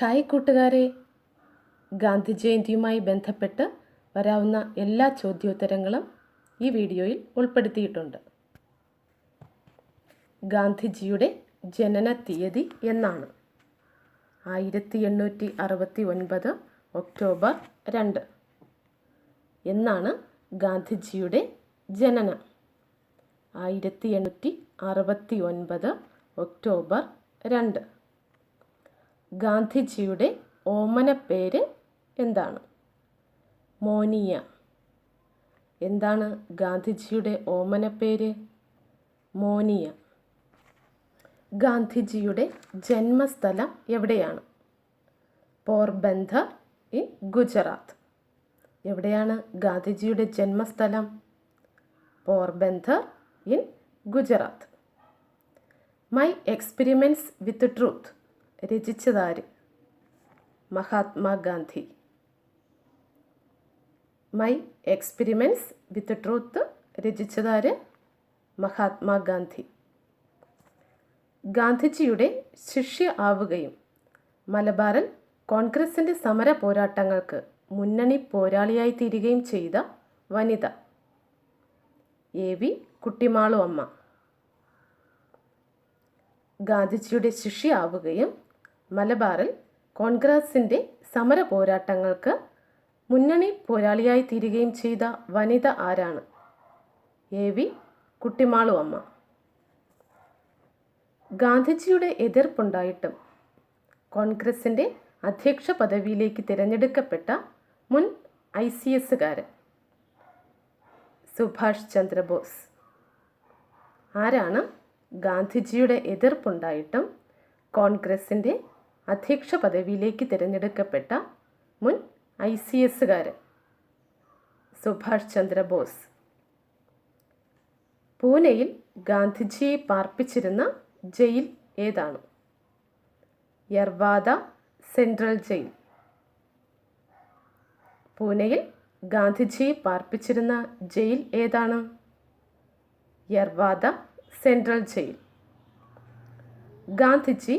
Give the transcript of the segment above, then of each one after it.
Hi കൂട്ടുകാരെ, ഗാന്ധി ജയന്തിയുമായി ബന്ധപ്പെട്ട് വരാവുന്ന എല്ലാ ചോദ്യോത്തരങ്ങളും ഈ വീഡിയോയിൽ ഉൾപ്പെടുത്തിയിട്ടുണ്ട്. ഗാന്ധിജിയുടെ ജനന തീയതി എന്നാണ്? 1869 ഒക്ടോബർ 2. എന്നാണ് ഗാന്ധിജിയുടെ ജനനം? 1869 ഒക്ടോബർ 2. ഗാന്ധിജിയുടെ ഓമനപ്പേര് എന്താണ്? മോനിയ. എന്താണ് ഗാന്ധിജിയുടെ ഓമനപ്പേര്? മോനിയ. ഗാന്ധിജിയുടെ ജന്മസ്ഥലം എവിടെയാണ്? പോർബന്ദർ ഇൻ ഗുജറാത്ത്. എവിടെയാണ് ഗാന്ധിജിയുടെ ജന്മസ്ഥലം? Porbandar in Gujarat. My experiments with truth രചിച്ചതാര്? Mahatma Gandhi. My experiments with truth രചിച്ചതാര്? മഹാത്മാഗാന്ധി. ഗാന്ധിജിയുടെ ശിഷ്യ ആവുകയും മലബാറിൽ കോൺഗ്രസിൻ്റെ സമര പോരാട്ടങ്ങൾക്ക് മുന്നണി പോരാളിയായി തീരുകയും ചെയ്ത വനിത? എ.വി. കുട്ടിമാളു അമ്മ. ഗാന്ധിജിയുടെ ശിഷ്യ ആവുകയും മലബാറിൽ കോൺഗ്രസിൻ്റെ സമര പോരാട്ടങ്ങൾക്ക് മുന്നണി പോരാളിയായി തീരുകയും ചെയ്ത വനിത ആരാണ്? എ.വി. കുട്ടിമാളു അമ്മ. ഗാന്ധിജിയുടെ എതിർപ്പുണ്ടായിട്ടും കോൺഗ്രസിൻ്റെ അധ്യക്ഷ പദവിയിലേക്ക് തിരഞ്ഞെടുക്കപ്പെട്ട മുൻ ICSകാരൻ? സുഭാഷ് ചന്ദ്രബോസ്. ആരാണ് ഗാന്ധിജിയുടെ എതിർപ്പുണ്ടായിട്ടും കോൺഗ്രസിൻ്റെ അധ്യക്ഷ പദവിയിലേക്ക് തിരഞ്ഞെടുക്കപ്പെട്ട മുൻ ICSകാരൻ? സുഭാഷ് ചന്ദ്രബോസ്. പൂനെയിൽ ഗാന്ധിജിയെ പാർപ്പിച്ചിരുന്ന ജയിൽ ഏതാണ്? Yerwada central jail. പൂനെയിൽ ഗാന്ധിജിയെ പാർപ്പിച്ചിരുന്ന ജയിൽ ഏതാണ്? Yerwada central jail. ഗാന്ധിജി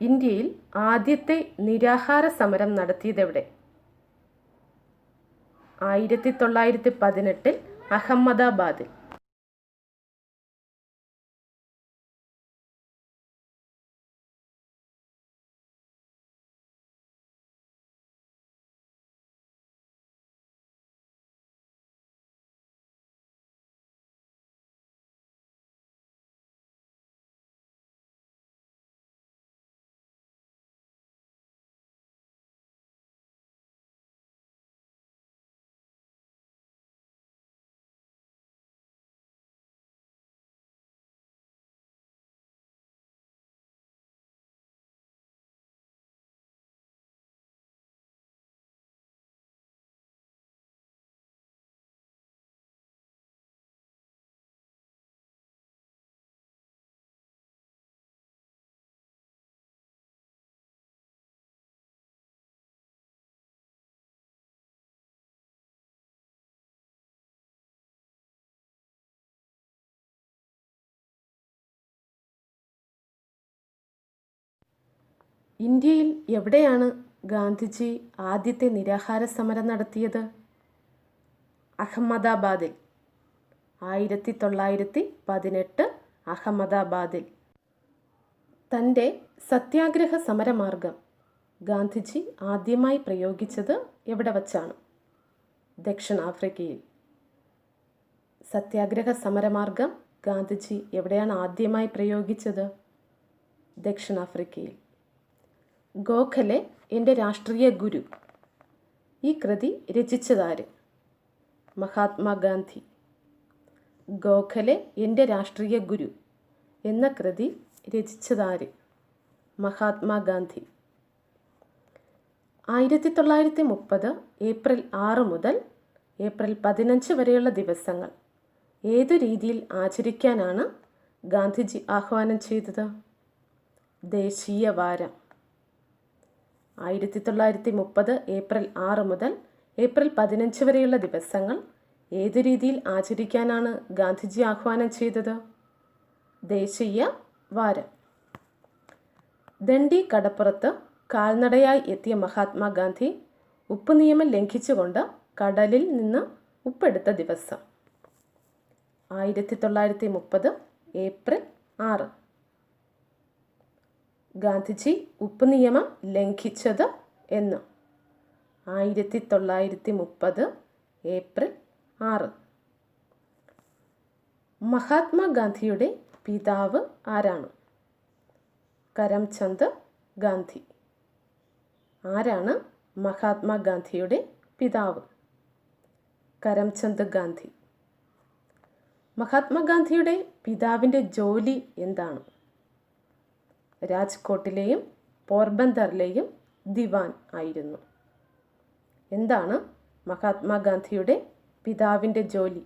ഇന്ത്യയിൽ ആദ്യത്തെ നിരാഹാര സമരം നടത്തിയതെവിടെ? 1918 അഹമ്മദാബാദിൽ. ഇന്ത്യയിൽ എവിടെയാണ് ഗാന്ധിജി ആദ്യത്തെ നിരാഹാര സമരം നടത്തിയത്? അഹമ്മദാബാദിൽ. 1918 അഹമ്മദാബാദിൽ. തൻ്റെ സത്യാഗ്രഹ സമരമാർഗം ഗാന്ധിജി ആദ്യമായി പ്രയോഗിച്ചത് എവിടെ വച്ചാണ്? ദക്ഷിണാഫ്രിക്കയിൽ. സത്യാഗ്രഹ സമരമാർഗം ഗാന്ധിജി എവിടെയാണ് ആദ്യമായി പ്രയോഗിച്ചത്? ദക്ഷിണാഫ്രിക്കയിൽ. ഗോഖലെ എൻ്റെ രാഷ്ട്രീയ ഗുരു. ഈ കൃതി രചിച്ചതാര്? മഹാത്മാഗാന്ധി. ഗോഖലെ എൻ്റെ രാഷ്ട്രീയ ഗുരു എന്ന കൃതി രചിച്ചതാര്? മഹാത്മാഗാന്ധി. 1930 ഏപ്രിൽ 6 മുതൽ ഏപ്രിൽ 15 വരെയുള്ള ദിവസങ്ങൾ ഏതു രീതിയിൽ ആചരിക്കാനാണ് ഗാന്ധിജി ആഹ്വാനം ചെയ്തത്? ദേശീയ വാരം. 1930 ഏപ്രിൽ 6 മുതൽ ഏപ്രിൽ 15 വരെയുള്ള ദിവസങ്ങൾ ഏതു രീതിയിൽ ആചരിക്കാനാണ് ഗാന്ധിജി ആഹ്വാനം ചെയ്തത്? ദേശീയ വാരം. ദണ്ഡി കടപ്പുറത്ത് കാൽനടയായി എത്തിയ മഹാത്മാഗാന്ധി ഉപ്പ് നിയമം ലംഘിച്ചുകൊണ്ട് കടലിൽ നിന്ന് ഉപ്പെടുത്ത ദിവസം? 1930 ഏപ്രിൽ 6. ഗാന്ധിജി ഉപ്പ് നിയമം ലംഘിച്ചത് എന്ന്? 1930 ഏപ്രിൽ 6. മഹാത്മാഗാന്ധിയുടെ പിതാവ് ആരാണ്? കരംചന്ദ് ഗാന്ധി. ആരാണ് മഹാത്മാഗാന്ധിയുടെ പിതാവ്? കരംചന്ദ് ഗാന്ധി. മഹാത്മാഗാന്ധിയുടെ പിതാവിൻ്റെ ജോലി എന്താണ്? രാജ്കോട്ടിലെയും പോർബന്ദറിലെയും ദിവാൻ ആയിരുന്നു. എന്താണ് മഹാത്മാഗാന്ധിയുടെ പിതാവിൻ്റെ ജോലി?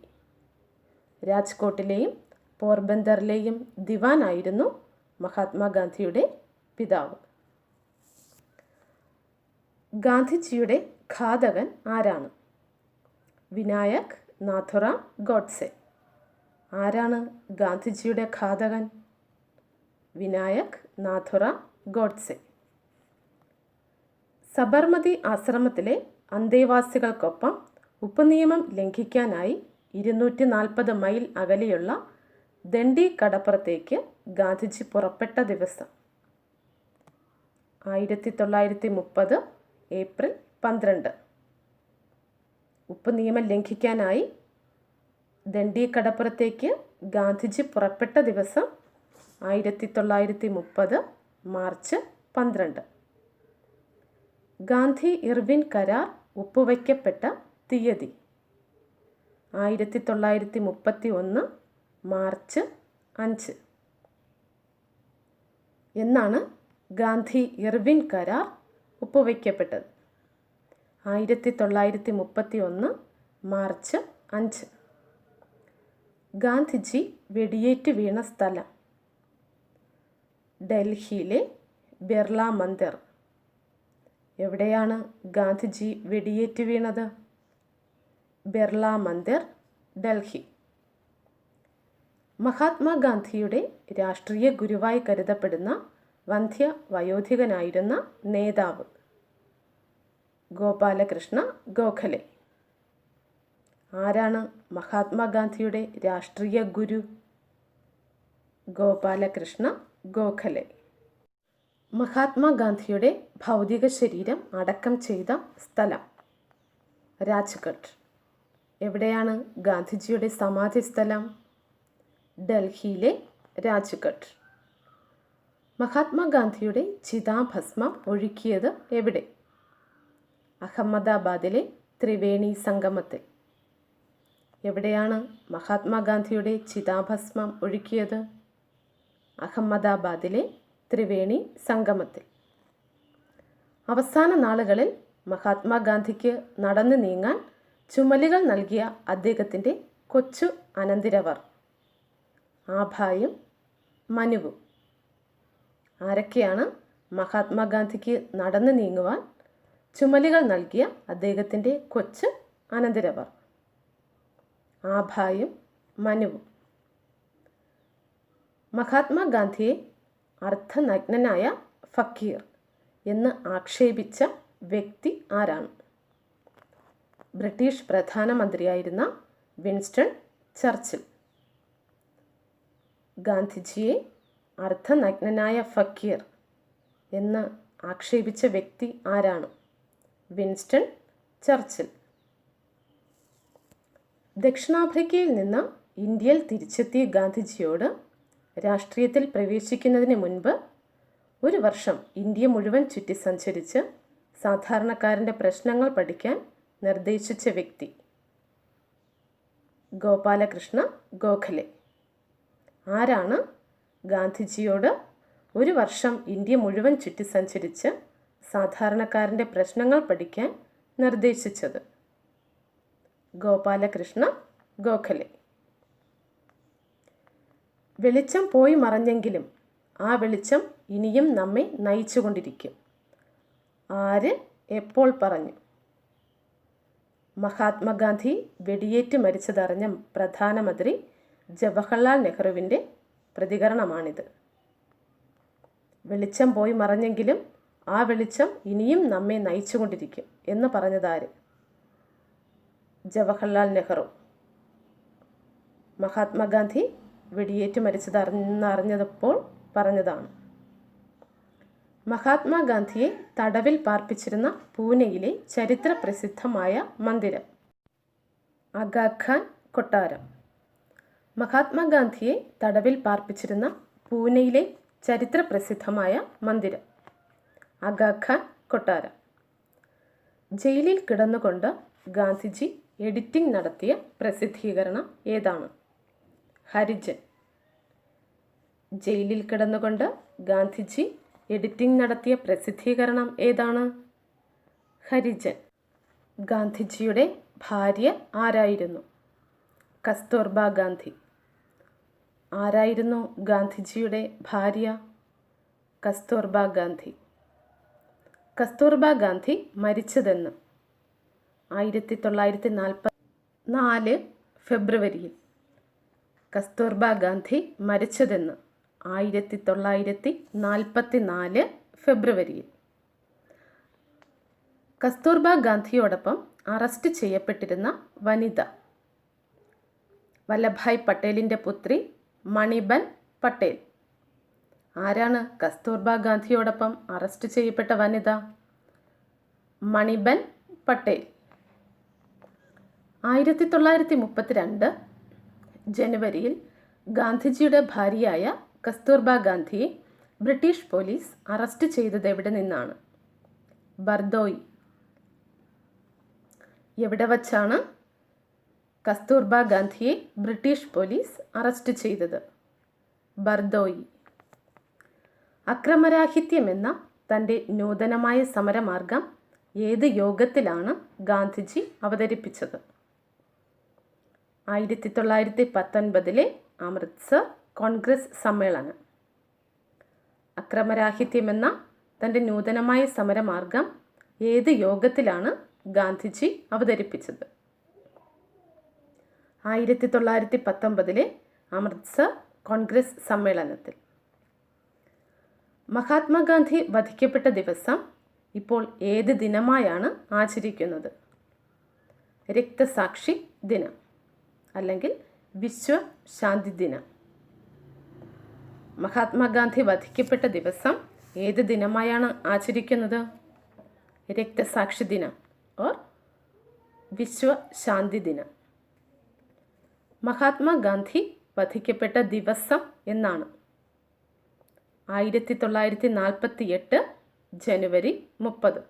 രാജ്കോട്ടിലെയും പോർബന്ദറിലെയും ദിവാൻ ആയിരുന്നു മഹാത്മാഗാന്ധിയുടെ പിതാവ്. ഗാന്ധിജിയുടെ ഘാതകൻ ആരാണ്? വിനായക് നാഥുറാം ഗോഡ്സെ. ആരാണ് ഗാന്ധിജിയുടെ ഘാതകൻ? വിനായക് നാഥുറാം ഗോഡ്സെ. സബർമതി ആശ്രമത്തിലെ അന്തേവാസികൾക്കൊപ്പം ഉപ്പ് നിയമം ലംഘിക്കാനായി 240 മൈൽ അകലെയുള്ള ദണ്ഡി കടപ്പുറത്തേക്ക് ഗാന്ധിജി പുറപ്പെട്ട ദിവസം? 1930 ഏപ്രിൽ 12. ഉപ്പ് നിയമം ലംഘിക്കാനായി ദണ്ഡി കടപ്പുറത്തേക്ക് ഗാന്ധിജി പുറപ്പെട്ട ദിവസം 1930 മാർച്ച് 12. ഗാന്ധി ഇർവിൻ കരാർ ഒപ്പുവയ്ക്കപ്പെട്ട തീയതി? 1931 മാർച്ച് 5. എന്നാണ് ഗാന്ധി ഇർവിൻ കരാർ ഒപ്പുവയ്ക്കപ്പെട്ടത്? 1931 മാർച്ച് 5. ഗാന്ധിജി വെടിയേറ്റ് വീണ സ്ഥലം? ഡൽഹിയിലെ ബിർള മന്ദിർ. എവിടെയാണ് ഗാന്ധിജി വെടിയേറ്റ് വീണത്? ബിർള മന്ദിർ, ഡൽഹി. മഹാത്മാഗാന്ധിയുടെ രാഷ്ട്രീയ ഗുരുവായി കരുതപ്പെടുന്ന വന്ധ്യ വയോധികനായിരുന്ന നേതാവ്? ഗോപാലകൃഷ്ണ ഗോഖലെ. ആരാണ് മഹാത്മാഗാന്ധിയുടെ രാഷ്ട്രീയ ഗുരു? ഗോപാലകൃഷ്ണ ഗോഖലെ. മഹാത്മാഗാന്ധിയുടെ ഭൗതിക ശരീരം അടക്കം ചെയ്ത സ്ഥലം? രാജ്ഘട്ട്. എവിടെയാണ് ഗാന്ധിജിയുടെ സമാധി സ്ഥലം? ഡൽഹിയിലെ രാജ്ഘട്ട്. മഹാത്മാഗാന്ധിയുടെ ചിതാഭസ്മം ഒഴുക്കിയത് എവിടെ? അഹമ്മദാബാദിലെ ത്രിവേണി സംഗമത്തിൽ. എവിടെയാണ് മഹാത്മാഗാന്ധിയുടെ ചിതാഭസ്മം ഒഴുക്കിയത്? അഹമ്മദാബാദിലെ ത്രിവേണി സംഗമത്തിൽ. അവസാന നാളുകളിൽ മഹാത്മാഗാന്ധിക്ക് നടന്നു നീങ്ങാൻ ചുമലുകൾ നൽകിയ അദ്ദേഹത്തിൻ്റെ കൊച്ചു അനന്തിരവർ? ആഭായും മനുവും. ആരൊക്കെയാണ് മഹാത്മാഗാന്ധിക്ക് നടന്നു നീങ്ങുവാൻ ചുമലുകൾ നൽകിയ അദ്ദേഹത്തിൻ്റെ കൊച്ചു അനന്തിരവർ? ആഭായും മനുവും. മഹാത്മാഗാന്ധിയെ അർദ്ധനഗ്നനായ ഫക്കീർ എന്ന് ആക്ഷേപിച്ച വ്യക്തി ആരാണ്? ബ്രിട്ടീഷ് പ്രധാനമന്ത്രിയായിരുന്ന വിൻസ്റ്റൺ ചർച്ചിൽ. ഗാന്ധിജിയെ അർദ്ധനഗ്നനായ ഫക്കീർ എന്ന് ആക്ഷേപിച്ച വ്യക്തി ആരാണ്? Winston Churchill. ദക്ഷിണാഫ്രിക്കയിൽ നിന്ന് ഇന്ത്യയിൽ തിരിച്ചെത്തിയ ഗാന്ധിജിയോട് രാഷ്ട്രീയത്തിൽ പ്രവേശിക്കുന്നതിന് മുൻപ് 1 വർഷം ഇന്ത്യ മുഴുവൻ ചുറ്റി സഞ്ചരിച്ച് സാധാരണക്കാരൻ്റെ പ്രശ്നങ്ങൾ പഠിക്കാൻ നിർദ്ദേശിച്ച വ്യക്തി? ഗോപാലകൃഷ്ണ ഗോഖലെ. ആരാണ് ഗാന്ധിജിയോട് 1 വർഷം ഇന്ത്യ മുഴുവൻ ചുറ്റി സഞ്ചരിച്ച് സാധാരണക്കാരൻ്റെ പ്രശ്നങ്ങൾ പഠിക്കാൻ നിർദ്ദേശിച്ചത്? ഗോപാലകൃഷ്ണ ഗോഖലെ. വെളിച്ചം പോയി മറഞ്ഞെങ്കിലും ആ വെളിച്ചം ഇനിയും നമ്മെ നയിച്ചുകൊണ്ടിരിക്കും. ആര് എപ്പോൾ പറഞ്ഞു? മഹാത്മാഗാന്ധി വെടിയേറ്റ് മരിച്ചതറിഞ്ഞ പ്രധാനമന്ത്രി ജവഹർലാൽ നെഹ്റുവിൻ്റെ പ്രതികരണമാണിത്. വെളിച്ചം പോയി മറഞ്ഞെങ്കിലും ആ വെളിച്ചം ഇനിയും നമ്മെ നയിച്ചുകൊണ്ടിരിക്കും എന്ന് പറഞ്ഞതാര്? ജവഹർലാൽ നെഹ്റു. മഹാത്മാഗാന്ധി വെടിയേറ്റ് മരിച്ചതറിഞ്ഞപ്പോൾ പറഞ്ഞതാണ്. മഹാത്മാഗാന്ധിയെ തടവിൽ പാർപ്പിച്ചിരുന്ന പൂനെയിലെ ചരിത്ര പ്രസിദ്ധമായ മന്ദിരം? ആഗാഖാൻ കൊട്ടാരം. മഹാത്മാഗാന്ധിയെ തടവിൽ പാർപ്പിച്ചിരുന്ന പൂനെയിലെ ചരിത്ര പ്രസിദ്ധമായ മന്ദിരം? ആഗാഖാൻ കൊട്ടാരം. ജയിലിൽ കിടന്നുകൊണ്ട് ഗാന്ധിജി എഡിറ്റിംഗ് നടത്തിയ പ്രസിദ്ധീകരണം ഏതാണ്? ഹരിജൻ. ജയിലിൽ കിടന്നുകൊണ്ട് ഗാന്ധിജി എഡിറ്റിംഗ് നടത്തിയ പ്രസിദ്ധീകരണം ഏതാണ്? ഹരിജൻ. ഗാന്ധിജിയുടെ ഭാര്യ ആരായിരുന്നു? കസ്തൂർബ ഗാന്ധി. ആരായിരുന്നു ഗാന്ധിജിയുടെ ഭാര്യ? കസ്തൂർബ ഗാന്ധി. കസ്തൂർബ ഗാന്ധി മരിച്ചതെന്ന്? 1944 ഫെബ്രുവരിയിൽ. കസ്തൂർബ ഗാന്ധി മരിച്ചതെന്ന്? 1944 ഫെബ്രുവരിയിൽ. കസ്തൂർബ ഗാന്ധിയോടൊപ്പം അറസ്റ്റ് ചെയ്യപ്പെട്ടിരുന്ന വനിത? വല്ലഭായ് പട്ടേലിൻ്റെ പുത്രി മണിബൻ പട്ടേൽ. ആരാണ് കസ്തൂർബ ഗാന്ധിയോടൊപ്പം അറസ്റ്റ് ചെയ്യപ്പെട്ട വനിത? മണിബൻ പട്ടേൽ. 1932 ജനുവരിയിൽ ഗാന്ധിജിയുടെ ഭാര്യയായ കസ്തൂർബ ഗാന്ധിയെ ബ്രിട്ടീഷ് പോലീസ് അറസ്റ്റ് ചെയ്തത് എവിടെ നിന്നാണ്? ബർദോയി. എവിടെ വച്ചാണ് കസ്തൂർബ ഗാന്ധിയെ ബ്രിട്ടീഷ് പോലീസ് അറസ്റ്റ് ചെയ്തത്? ബർദോയി. അക്രമരാഹിത്യം എന്ന തൻ്റെ നൂതനമായ സമരമാർഗം ഏത് യോഗത്തിലാണ് ഗാന്ധിജി അവതരിപ്പിച്ചത്? 1919 അമൃത്സർ കോൺഗ്രസ് സമ്മേളനം. അക്രമരാഹിത്യമെന്ന തൻ്റെ നൂതനമായ സമരമാർഗം ഏത് യോഗത്തിലാണ് ഗാന്ധിജി അവതരിപ്പിച്ചത്? 1919 അമൃത്സർ കോൺഗ്രസ് സമ്മേളനത്തിൽ. മഹാത്മാഗാന്ധി വധിക്കപ്പെട്ട ദിവസം ഇപ്പോൾ ഏത് ദിനമായാണ് ആചരിക്കുന്നത്? രക്തസാക്ഷി ദിനം അല്ലെങ്കിൽ വിശ്വ ശാന്തി ദിനം. മഹാത്മാഗാന്ധി വധിക്കപ്പെട്ട ദിവസം ഏത് ദിനമായാണ് ആചരിക്കുന്നത്? രക്തസാക്ഷി ദിനം ഓർ വിശ്വ ശാന്തി ദിനം. മഹാത്മാഗാന്ധി വധിക്കപ്പെട്ട ദിവസം എന്നാണ്? 1948 ജനുവരി 30.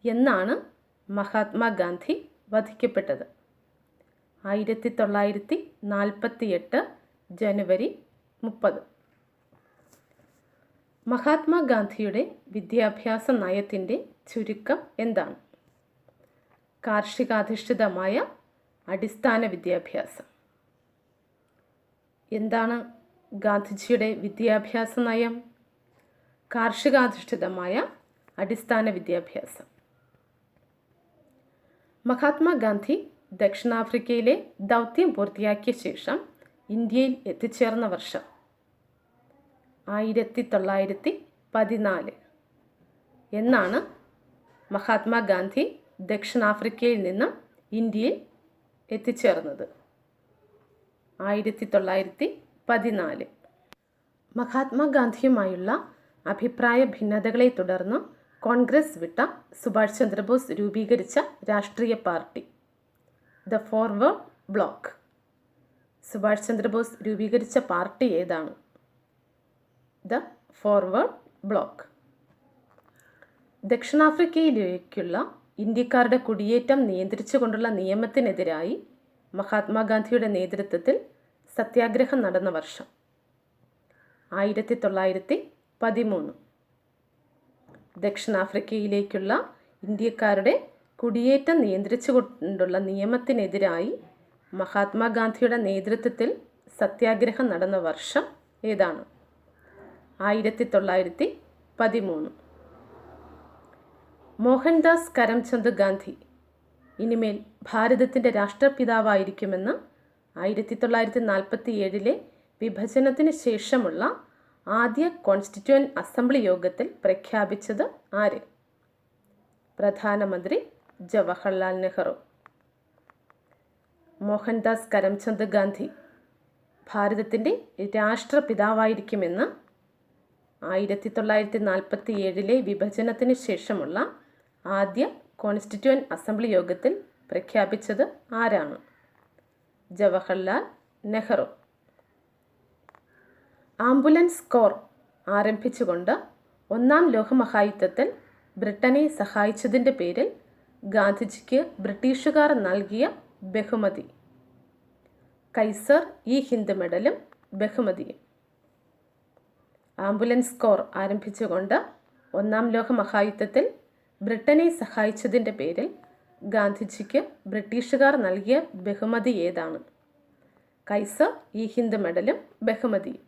എന്നാണ് മഹാത്മാഗാന്ധി വധിക്കപ്പെട്ടത്? 1948 ജനുവരി 30. മഹാത്മാഗാന്ധിയുടെ വിദ്യാഭ്യാസ നയത്തിൻ്റെ ചുരുക്കം എന്താണ്? കാർഷികാധിഷ്ഠിതമായ അടിസ്ഥാന വിദ്യാഭ്യാസം. എന്താണ് ഗാന്ധിജിയുടെ വിദ്യാഭ്യാസ നയം? കാർഷികാധിഷ്ഠിതമായ അടിസ്ഥാന വിദ്യാഭ്യാസം. മഹാത്മാഗാന്ധി ദക്ഷിണാഫ്രിക്കയിലെ ദൗത്യം പൂർത്തിയാക്കിയ ശേഷം ഇന്ത്യയിൽ എത്തിച്ചേർന്ന വർഷം? 1914. എന്നാണ് മഹാത്മാഗാന്ധി ദക്ഷിണാഫ്രിക്കയിൽ നിന്നും ഇന്ത്യയിൽ എത്തിച്ചേർന്നത്? 1914. മഹാത്മാഗാന്ധിയുമായുള്ള അഭിപ്രായ ഭിന്നതകളെ തുടർന്ന് കോൺഗ്രസ് വിട്ട സുഭാഷ് ചന്ദ്രബോസ് രൂപീകരിച്ച രാഷ്ട്രീയ party? The forward block. Subhash Chandrabose രൂപീകരിച്ച പാർട്ടി ഏതാണ്? The forward block. ദക്ഷിണാഫ്രിക്കയിലേക്കുള്ള ഇന്ത്യക്കാരുടെ കുടിയേറ്റം നിയന്ത്രിച്ചുകൊണ്ടുള്ള നിയമത്തിനെതിരായി മഹാത്മാഗാന്ധിയുടെ നേതൃത്വത്തിൽ സത്യാഗ്രഹം നടന്ന വർഷം? 1913. ദക്ഷിണാഫ്രിക്കയിലേക്കുള്ള ഇന്ത്യക്കാരുടെ കുടിയേറ്റം നിയന്ത്രിച്ചുകൊണ്ടുള്ള നിയമത്തിനെതിരായി മഹാത്മാഗാന്ധിയുടെ നേതൃത്വത്തിൽ സത്യാഗ്രഹം നടന്ന വർഷം ഏതാണ്? 1913. മോഹൻദാസ് കരംചന്ദ് ഗാന്ധി ഇനിമേൽ ഭാരതത്തിൻ്റെ രാഷ്ട്രപിതാവായിരിക്കുമെന്ന് 1947 വിഭജനത്തിന് ശേഷമുള്ള ആദ്യ കോൺസ്റ്റിറ്റ്യൂവൻ്റ് അസംബ്ലി യോഗത്തിൽ പ്രഖ്യാപിച്ചത് ആര്? പ്രധാനമന്ത്രി ജവഹർലാൽ നെഹ്റു. മോഹൻദാസ് കരംചന്ദ് ഗാന്ധി ഭാരതത്തിൻ്റെ രാഷ്ട്രപിതാവായിരിക്കുമെന്ന് 1947 വിഭജനത്തിന് ശേഷമുള്ള ആദ്യ കോൺസ്റ്റിറ്റ്യൂവൻ്റ് അസംബ്ലി യോഗത്തിൽ പ്രഖ്യാപിച്ചത് ആരാണ്? ജവഹർലാൽ നെഹ്റു. ആംബുലൻസ് കോർ ആരംഭിച്ചുകൊണ്ട് ഒന്നാം ലോകമഹായുദ്ധത്തിൽ ബ്രിട്ടനെ സഹായിച്ചതിൻ്റെ പേരിൽ ഗാന്ധിജിക്ക് ബ്രിട്ടീഷുകാർ നൽകിയ ബഹുമതി. കൈസർ ഇ ഹിന്ദ് മെഡലും ബഹുമതിയും. ആംബുലൻസ് കോർ ആരംഭിച്ചുകൊണ്ട് ഒന്നാം ലോകമഹായുദ്ധത്തിൽ ബ്രിട്ടനെ സഹായിച്ചതിൻ്റെ പേരിൽ ഗാന്ധിജിക്ക് ബ്രിട്ടീഷുകാർ നൽകിയ ബഹുമതി ഏതാണ്? കൈസർ ഇ ഹിന്ദ് മെഡലും ബഹുമതിയും.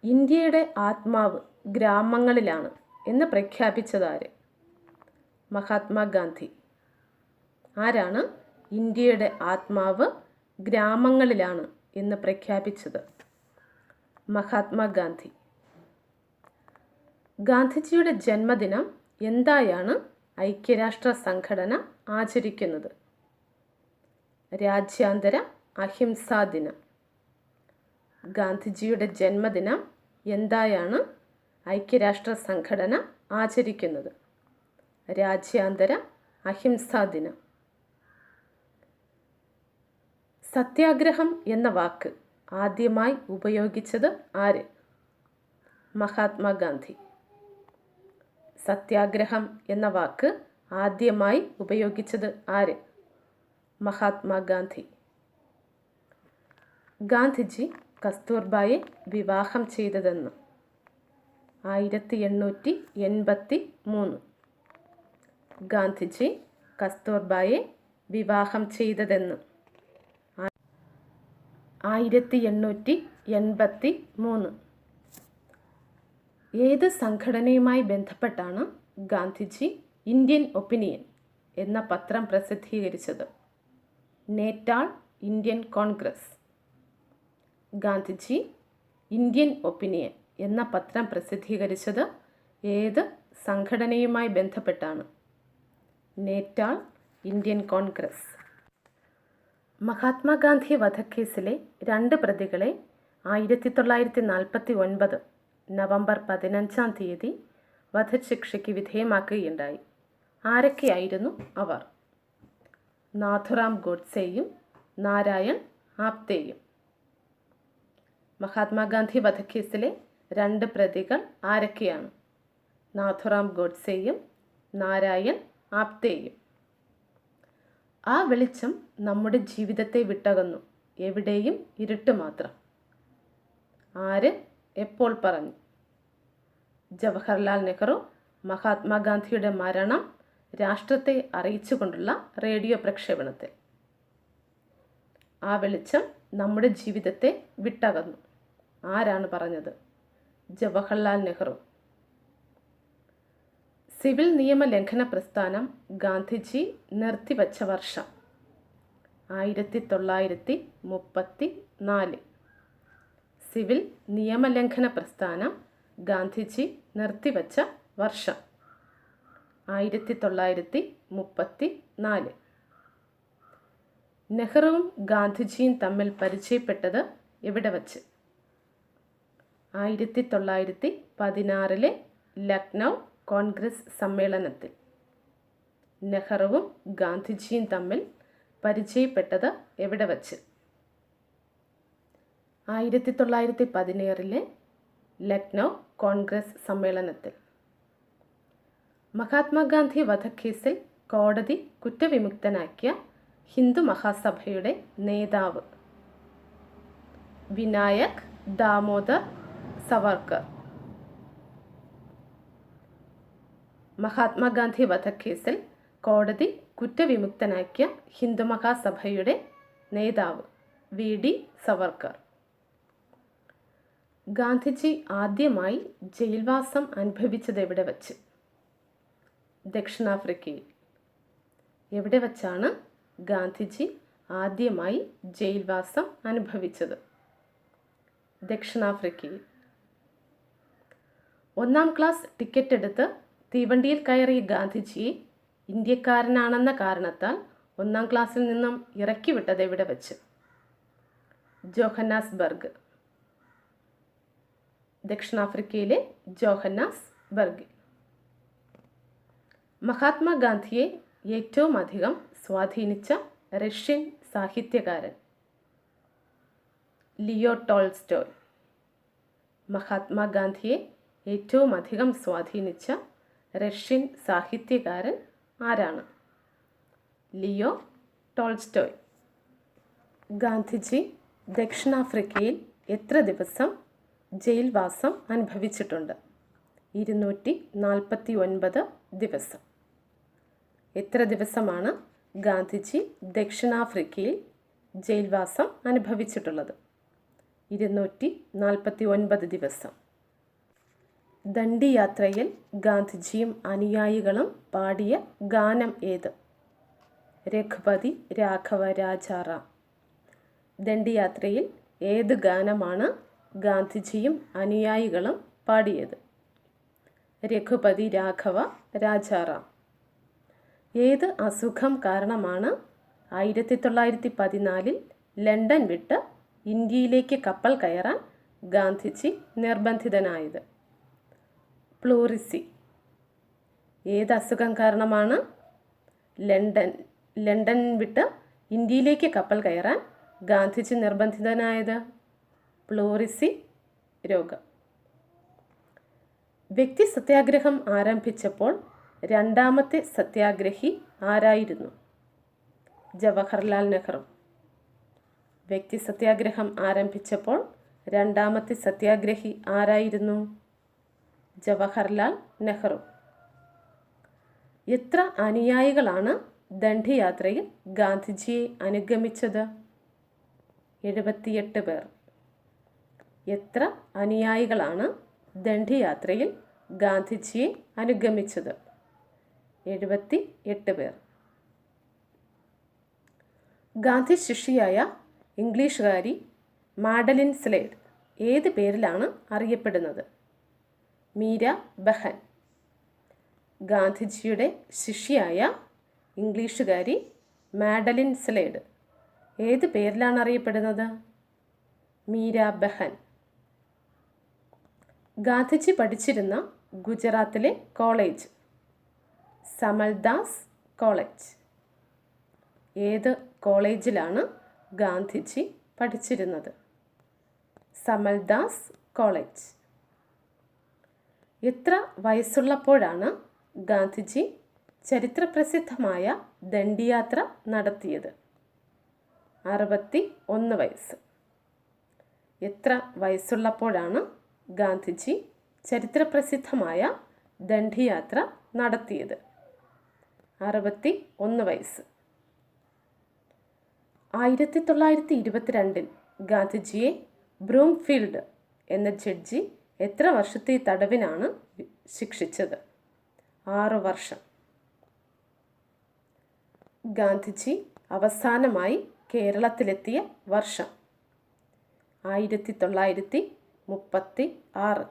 ഇന്ത്യയുടെ ആത്മാവ് ഗ്രാമങ്ങളിലാണ് എന്ന് പ്രഖ്യാപിച്ചതാര്? മഹാത്മാഗാന്ധി. ആരാണ് ഇന്ത്യയുടെ ആത്മാവ് ഗ്രാമങ്ങളിലാണ് എന്ന് പ്രഖ്യാപിച്ചത്? മഹാത്മാഗാന്ധി. ഗാന്ധിജിയുടെ ജന്മദിനം എന്തായാണ് ഐക്യരാഷ്ട്ര സംഘടന ആചരിക്കുന്നത്? രാജ്യാന്തര അഹിംസാ ദിനം. ഗാന്ധിജിയുടെ ജന്മദിനം എന്തായാണ് ഐക്യരാഷ്ട്ര സംഘടന ആചരിക്കുന്നത്? രാജ്യാന്തര അഹിംസാ ദിനം. സത്യാഗ്രഹം എന്ന വാക്ക് ആദ്യമായി ഉപയോഗിച്ചത് ആര്? മഹാത്മാഗാന്ധി. സത്യാഗ്രഹം എന്ന വാക്ക് ആദ്യമായി ഉപയോഗിച്ചത് ആര്? മഹാത്മാഗാന്ധി. ഗാന്ധിജി കസ്തൂർബായെ വിവാഹം ചെയ്തതെന്ന്? 1883. ഗാന്ധിജി കസ്തൂർബായെ വിവാഹം ചെയ്തതെന്ന്? 1883. ഏത് സംഘടനയുമായി ബന്ധപ്പെട്ടാണ് ഗാന്ധിജി ഇന്ത്യൻ ഒപ്പീനിയൻ എന്ന പത്രം പ്രസിദ്ധീകരിച്ചത്? Natal Indian Congress. Gandhiji Indian opinion എന്ന പത്രം പ്രസിദ്ധീകരിച്ചത് ഏത് സംഘടനയുമായി ബന്ധപ്പെട്ടാണ്? Natal Indian Congress. മഹാത്മാഗാന്ധി വധക്കേസിലെ 2 പ്രതികളെ 1949 നവംബർ 15 വധശിക്ഷയ്ക്ക് വിധേയമാക്കുകയുണ്ടായി. ആരൊക്കെയായിരുന്നു അവർ? നാഥുറാം ഗോഡ്സെയും നാരായൺ ആപ്തേയും. മഹാത്മാഗാന്ധി വധക്കേസിലെ 2 പ്രതികൾ ആരൊക്കെയാണ്? നാഥുറാം ഗോഡ്സെയും നാരായൺ ആപ്തേയും. ആ വെളിച്ചം നമ്മുടെ ജീവിതത്തെ വിട്ടകന്നു, എവിടെയും ഇരുട്ട് മാത്രം. ആര് എപ്പോൾ പറഞ്ഞു? ജവഹർലാൽ നെഹ്റു മഹാത്മാഗാന്ധിയുടെ മരണം രാഷ്ട്രത്തെ അറിയിച്ചുകൊണ്ടുള്ള റേഡിയോ പ്രക്ഷേപണത്തിൽ. ആ വെളിച്ചം നമ്മുടെ ജീവിതത്തെ വിട്ടകന്നു. ആരാണ് പറഞ്ഞത്? ജവഹർലാൽ നെഹ്റു. സിവിൽ നിയമ ലംഘന പ്രസ്ഥാനം ഗാന്ധിജി നിർത്തിവച്ച വർഷം? 1934. സിവിൽ നിയമലംഘന പ്രസ്ഥാനം ഗാന്ധിജി നിർത്തിവച്ച വർഷം? 1934. നെഹ്റുവും ഗാന്ധിജിയും തമ്മിൽ പരിചയപ്പെട്ടത് എവിടെ വച്ച്? 1916 ലക്നൗ കോൺഗ്രസ് സമ്മേളനത്തിൽ. നെഹ്റുവും ഗാന്ധിജിയും തമ്മിൽ പരിചയപ്പെട്ടത് എവിടെ വച്ച്? 1916 ലക്നൗ കോൺഗ്രസ് സമ്മേളനത്തിൽ. മഹാത്മാഗാന്ധി വധക്കേസിൽ കോടതി കുറ്റവിമുക്തനാക്കിയ ഹിന്ദു മഹാസഭയുടെ നേതാവ്? വിനായക് ദാമോദർ സവർക്കർ. മഹാത്മാഗാന്ധി വധക്കേസിൽ കോടതി കുറ്റവിമുക്തനാക്കിയ ഹിന്ദു മഹാസഭയുടെ നേതാവ്? VD സവർക്കർ. ഗാന്ധിജി ആദ്യമായി ജയിൽവാസം അനുഭവിച്ചത് എവിടെ വച്ച്? ദക്ഷിണാഫ്രിക്കയിൽ. എവിടെ വച്ചാണ് ഗാന്ധിജി ആദ്യമായി ജയിൽവാസം അനുഭവിച്ചത്? ദക്ഷിണാഫ്രിക്കയിൽ. 1-ാം ക്ലാസ് ടിക്കറ്റ് എടുത്ത് തീവണ്ടിയിൽ കയറിയ ഗാന്ധിജിയെ ഇന്ത്യക്കാരനാണെന്ന കാരണത്താൽ 1-ാം ക്ലാസ്സിൽ നിന്നും ഇറക്കി വിട്ടത് എവിടെ വച്ച്? ജോഹന്നാസ്ബർഗ്. ദക്ഷിണാഫ്രിക്കയിലെ ജോഹന്നാസ്ബർഗ്. മഹാത്മാഗാന്ധിയെ ഏറ്റവും അധികം സ്വാധീനിച്ച റഷ്യൻ സാഹിത്യകാരൻ? Leo Tolstoy. മഹാത്മാഗാന്ധിയെ ഏറ്റവും അധികം സ്വാധീനിച്ച റഷ്യൻ സാഹിത്യകാരൻ ആരാണ്? Leo Tolstoy. ഗാന്ധിജി ദക്ഷിണാഫ്രിക്കയിൽ എത്ര ദിവസം ജയിൽവാസം അനുഭവിച്ചിട്ടുണ്ട്? 249 ദിവസം. എത്ര ദിവസമാണ് ഗാന്ധിജി ദക്ഷിണാഫ്രിക്കയിൽ ജയിൽവാസം അനുഭവിച്ചിട്ടുള്ളത്? 249 ദിവസം. ദണ്ഡി യാത്രയിൽ ഗാന്ധിജിയും അനുയായികളും പാടിയ ഗാനം ഏത്? രഘുപതി രാഘവ രാജാറാം. ദണ്ഡി യാത്രയിൽ ഏത് ഗാനമാണ് ഗാന്ധിജിയും അനുയായികളും പാടിയത്? രഘുപതി രാഘവ രാജാറാം. ഏത് അസുഖം കാരണമാണ് 1914 ലണ്ടൻ വിട്ട് ഇന്ത്യയിലേക്ക് കപ്പൽ കയറാൻ ഗാന്ധിജി നിർബന്ധിതനായത്? പ്ലൂറിസി. ഏത് അസുഖം കാരണമാണ് ലണ്ടൻ വിട്ട് ഇന്ത്യയിലേക്ക് കപ്പൽ കയറാൻ ഗാന്ധിജി നിർബന്ധിതനായത്? പ്ലൂറിസി രോഗം. വ്യക്തി സത്യാഗ്രഹം ആരംഭിച്ചപ്പോൾ രണ്ടാമത്തെ സത്യാഗ്രഹി ആരായിരുന്നു? ജവഹർലാൽ നെഹ്റു. വ്യക്തി സത്യാഗ്രഹം ആരംഭിച്ചപ്പോൾ രണ്ടാമത്തെ സത്യാഗ്രഹി ആരായിരുന്നു? ജവഹർലാൽ നെഹ്റു. എത്ര അനുയായികളാണ് ദണ്ഡി യാത്രയിൽ ഗാന്ധിജിയെ അനുഗമിച്ചത്? 78 പേർ. എത്ര അനുയായികളാണ് ദണ്ഡി യാത്രയിൽ ഗാന്ധിജിയെ അനുഗമിച്ചത്? 78 പേർ. ഗാന്ധി ശിഷ്യയായ ഇംഗ്ലീഷുകാരി മാഡലിൻ സ്ലേഡ് ഏത് പേരിലാണ് അറിയപ്പെടുന്നത്? മീര ബഹൻ. ഗാന്ധിജിയുടെ ശിഷ്യയായ ഇംഗ്ലീഷുകാരി മാഡലിൻ സ്ലേഡ് ഏത് പേരിലാണ് അറിയപ്പെടുന്നത്? മീര ബഹൻ. ഗാന്ധിജി പഠിച്ചിരുന്ന ഗുജറാത്തിലെ കോളേജ്? സമൽദാസ് കോളേജ്. ഏത് കോളേജിലാണ് ഗാന്ധിജി പഠിച്ചിരുന്നത്? സമൽദാസ് കോളേജ്. എത്ര വയസ്സുള്ളപ്പോഴാണ് ഗാന്ധിജി ചരിത്രപ്രസിദ്ധമായ ദണ്ഡിയാത്ര നടത്തിയത്? 61 വയസ്സ്. എത്ര വയസ്സുള്ളപ്പോഴാണ് ഗാന്ധിജി ചരിത്രപ്രസിദ്ധമായ ദണ്ഡിയാത്ര നടത്തിയത്? 61 വയസ്സ്. 1922 ഗാന്ധിജിയെ ബ്രൂംഫീൽഡ് എന്ന ജഡ്ജി എത്ര വർഷത്തെ തടവിനാണ് ശിക്ഷിച്ചത്? 6 വർഷം. ഗാന്ധിജി അവസാനമായി കേരളത്തിലെത്തിയ വർഷം? 1936.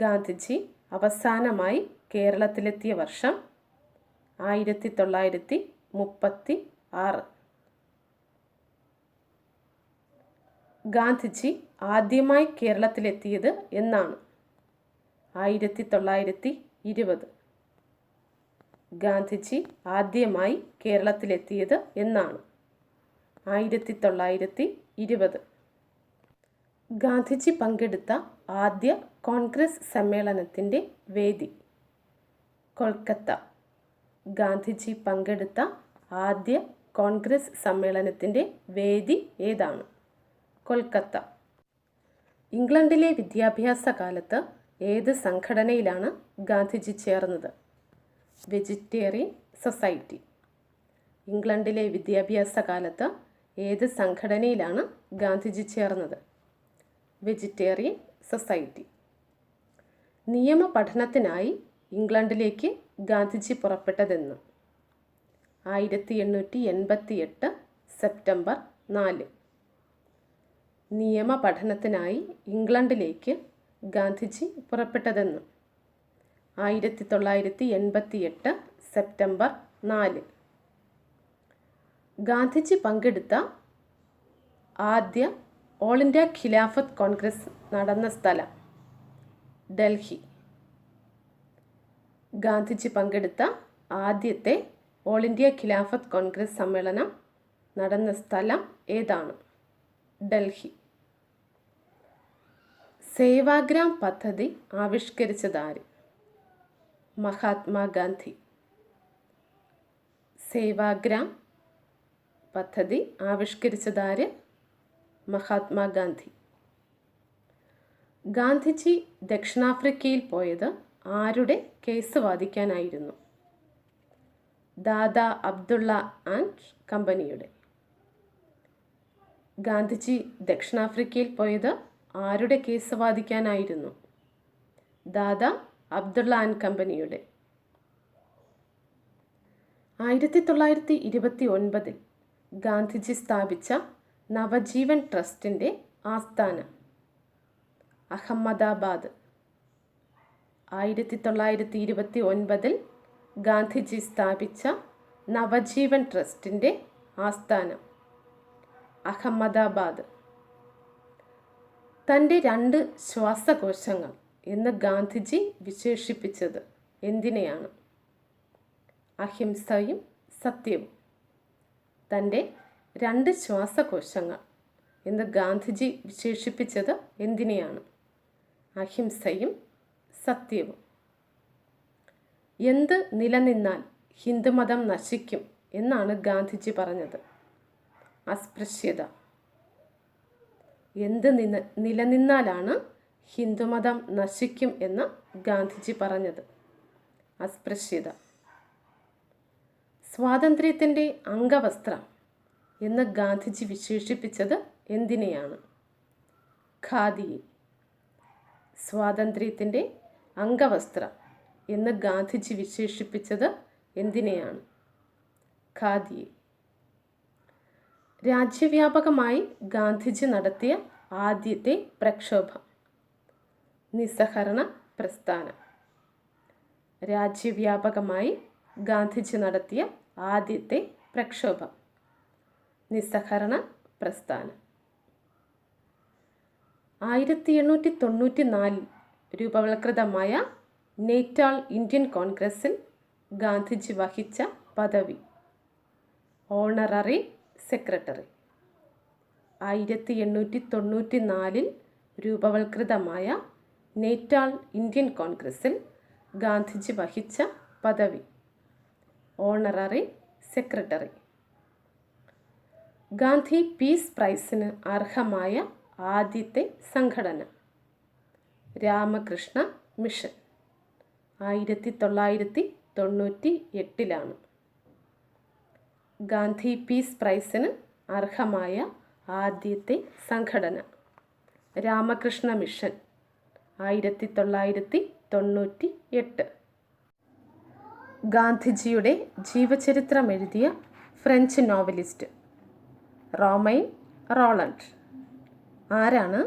ഗാന്ധിജി അവസാനമായി കേരളത്തിലെത്തിയ വർഷം? 1936. ഗാന്ധിജി ആദ്യമായി കേരളത്തിലെത്തിയത് എന്നാണ്? 1920. ഗാന്ധിജി ആദ്യമായി കേരളത്തിലെത്തിയത് എന്നാണ്? 1920. ഗാന്ധിജി പങ്കെടുത്ത ആദ്യ കോൺഗ്രസ് സമ്മേളനത്തിൻ്റെ വേദി? കൊൽക്കത്ത. ഗാന്ധിജി പങ്കെടുത്ത ആദ്യ കോൺഗ്രസ് സമ്മേളനത്തിൻ്റെ വേദി ഏതാണ്? കൊൽക്കത്ത. ഇംഗ്ലണ്ടിലെ വിദ്യാഭ്യാസ കാലത്ത് ഏത് സംഘടനയിലാണ് ഗാന്ധിജി ചേർന്നത്? Vegetarian society. ഇംഗ്ലണ്ടിലെ വിദ്യാഭ്യാസ കാലത്ത് ഏത് സംഘടനയിലാണ് ഗാന്ധിജി ചേർന്നത്? Vegetarian society. നിയമ പഠനത്തിനായി ഇംഗ്ലണ്ടിലേക്ക് ഗാന്ധിജി പുറപ്പെട്ടതെന്ന്? 1888 സെപ്റ്റംബർ 4. നിയമ പഠനത്തിനായി ഇംഗ്ലണ്ടിലേക്ക് ഗാന്ധിജി പുറപ്പെട്ടതെന്നും. 1988 സെപ്റ്റംബർ 4. ഗാന്ധിജി പങ്കെടുത്ത ആദ്യ ഓൾ ഇന്ത്യ ഖിലാഫത്ത് കോൺഗ്രസ് നടന്ന സ്ഥലം ഡൽഹി. ഗാന്ധിജി പങ്കെടുത്ത ആദ്യത്തെ ഓൾ ഇന്ത്യ ഖിലാഫത്ത് കോൺഗ്രസ് സമ്മേളനം നടന്ന സ്ഥലം ഏതാണ്? ഡൽഹി. സേവാഗ്രാം പദ്ധതി ആവിഷ്കരിച്ചതാര്? മഹാത്മാഗാന്ധി. സേവാഗ്രാം പദ്ധതി ആവിഷ്കരിച്ചതാര്? മഹാത്മാഗാന്ധി. ഗാന്ധിജി ദക്ഷിണാഫ്രിക്കയിൽ പോയത് ആരുടെ കേസ് വാദിക്കാനായിരുന്നു? ദാദാ അബ്ദുള്ള ആൻഡ് കമ്പനിയുടെ. ഗാന്ധിജി ദക്ഷിണാഫ്രിക്കയിൽ പോയത് ആരുടെ കേസ് വാദിക്കാനായിരുന്നു? ദാദാ അബ്ദുള്ള ആൻഡ് കമ്പനിയുടെ. 1929 ഗാന്ധിജി സ്ഥാപിച്ച നവജീവൻ ട്രസ്റ്റിൻ്റെ ആസ്ഥാനം അഹമ്മദാബാദ്. 1929 ഗാന്ധിജി സ്ഥാപിച്ച നവജീവൻ ട്രസ്റ്റിൻ്റെ ആസ്ഥാനം അഹമ്മദാബാദ്. തൻ്റെ 2 ശ്വാസകോശങ്ങൾ എന്ന് ഗാന്ധിജി വിശേഷിപ്പിച്ചത് എന്തിനെയാണ്? അഹിംസയും സത്യവും. തൻ്റെ 2 ശ്വാസകോശങ്ങൾ എന്ന് ഗാന്ധിജി വിശേഷിപ്പിച്ചത് എന്തിനെയാണ്? അഹിംസയും സത്യവും. എന്ത് നിലനിന്നാൽ ഹിന്ദുമതം നശിക്കും എന്നാണ് ഗാന്ധിജി പറഞ്ഞത്? അസ്പൃശ്യത. എന്ത് നിലനിന്നാലാണ് ഹിന്ദുമതം നശിക്കും എന്ന് ഗാന്ധിജി പറഞ്ഞത്? അസ്പൃശ്യത. സ്വാതന്ത്ര്യത്തിൻ്റെ അംഗവസ്ത്രം എന്ന് ഗാന്ധിജി വിശേഷിപ്പിച്ചത് എന്തിനെയാണ്? ഖാദിയെ. സ്വാതന്ത്ര്യത്തിൻ്റെ അംഗവസ്ത്രം എന്ന് ഗാന്ധിജി വിശേഷിപ്പിച്ചത് എന്തിനെയാണ്? ഖാദിയെ. രാജ്യവ്യാപകമായി ഗാന്ധിജി നടത്തിയ ആദ്യത്തെ പ്രക്ഷോഭം നിസ്സഹകരണ പ്രസ്ഥാനം. രാജ്യവ്യാപകമായി ഗാന്ധിജി നടത്തിയ ആദ്യത്തെ പ്രക്ഷോഭം നിസ്സഹകരണ പ്രസ്ഥാനം. 1894 രൂപവത്കൃതമായ നേറ്റാൾ ഇന്ത്യൻ കോൺഗ്രസിൽ ഗാന്ധിജി വഹിച്ച പദവി ഓണററി സെക്രട്ടറി. 1894 രൂപവത്കൃതമായ നേറ്റാൾ ഇന്ത്യൻ കോൺഗ്രസിൽ ഗാന്ധിജി വഹിച്ച പദവി ഓണററി സെക്രട്ടറി. ഗാന്ധി പീസ് പ്രൈസിന് അർഹമായ ആദ്യത്തെ സംഘടന രാമകൃഷ്ണ മിഷൻ. 1998 ഗാന്ധി പീസ് പ്രൈസിന് അർഹമായ ആദ്യത്തെ സംഘടന രാമകൃഷ്ണ മിഷൻ. 1998. ഗാന്ധിജിയുടെ ജീവചരിത്രം എഴുതിയ ഫ്രഞ്ച് നോവലിസ്റ്റ് റോമൈൻ റോളണ്ട്. ആരാണ്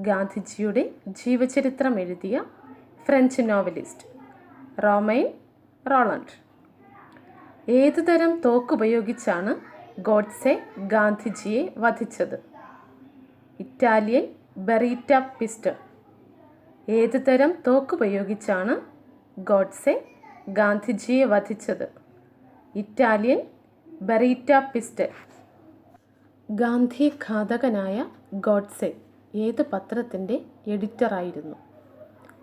ഗാന്ധിജിയുടെ ജീവചരിത്രം എഴുതിയ ഫ്രഞ്ച് നോവലിസ്റ്റ്? റോമൈൻ റോളണ്ട്. ഏതുതരം തോക്കുപയോഗിച്ചാണ് ഗോഡ്സെ ഗാന്ധിജിയെ വധിച്ചത്? Italian Beretta pistol. ഏതുതരം തോക്കുപയോഗിച്ചാണ് ഗോഡ്സെ ഗാന്ധിജിയെ വധിച്ചത്? Italian Beretta pistol. ഗാന്ധി ഘാതകനായ ഗോഡ്സെ ഏത് പത്രത്തിൻ്റെ എഡിറ്ററായിരുന്നു?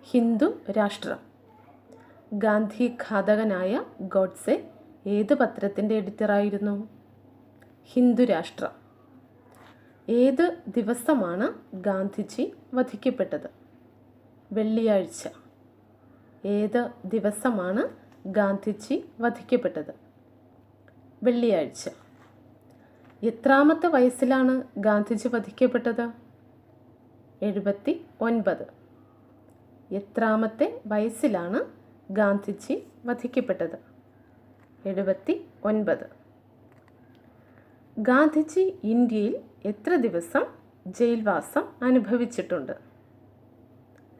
ഹിന്ദു രാഷ്ട്രം. ഗാന്ധി ഘാതകനായ ഗോഡ്സെ ഏത് പത്രത്തിൻ്റെ എഡിറ്ററായിരുന്നു? ഹിന്ദു രാഷ്ട്രം. ഏത് ദിവസമാണ് ഗാന്ധിജി വധിക്കപ്പെട്ടത്? വെള്ളിയാഴ്ച. ഏത് ദിവസമാണ് ഗാന്ധിജി വധിക്കപ്പെട്ടത്? വെള്ളിയാഴ്ച. എത്രാമത്തെ വയസ്സിലാണ് ഗാന്ധിജി വധിക്കപ്പെട്ടത്? 79. എത്രാമത്തെ വയസ്സിലാണ് ഗാന്ധിജി വധിക്കപ്പെട്ടത്? 79. ഗാന്ധിജി ഇന്ത്യയിൽ എത്ര ദിവസം ജയിൽവാസം അനുഭവിച്ചിട്ടുണ്ട്.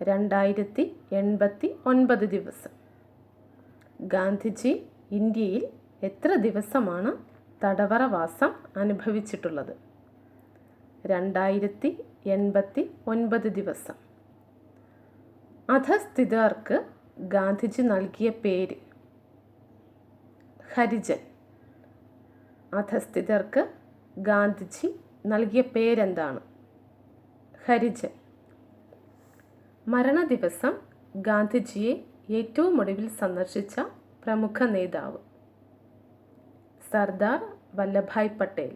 2089 ദിവസം. ഗാന്ധിജി ഇന്ത്യയിൽ എത്ര ദിവസമാണ് തടവറവാസം അനുഭവിച്ചിട്ടുള്ളത്? 2089 ദിവസം. അധസ്ഥിതർക്ക് ഗാന്ധിജി നൽകിയ പേര്? ഹരിജൻ. അധസ്ഥിതർക്ക് ഗാന്ധിജി നൽകിയ പേരെന്താണ്? ഹരിജൻ. മരണദിവസം ഗാന്ധിജിയെ ഏറ്റവും ഒടുവിൽ സന്ദർശിച്ച പ്രമുഖ നേതാവ്? സർദാർ വല്ലഭായ് പട്ടേൽ.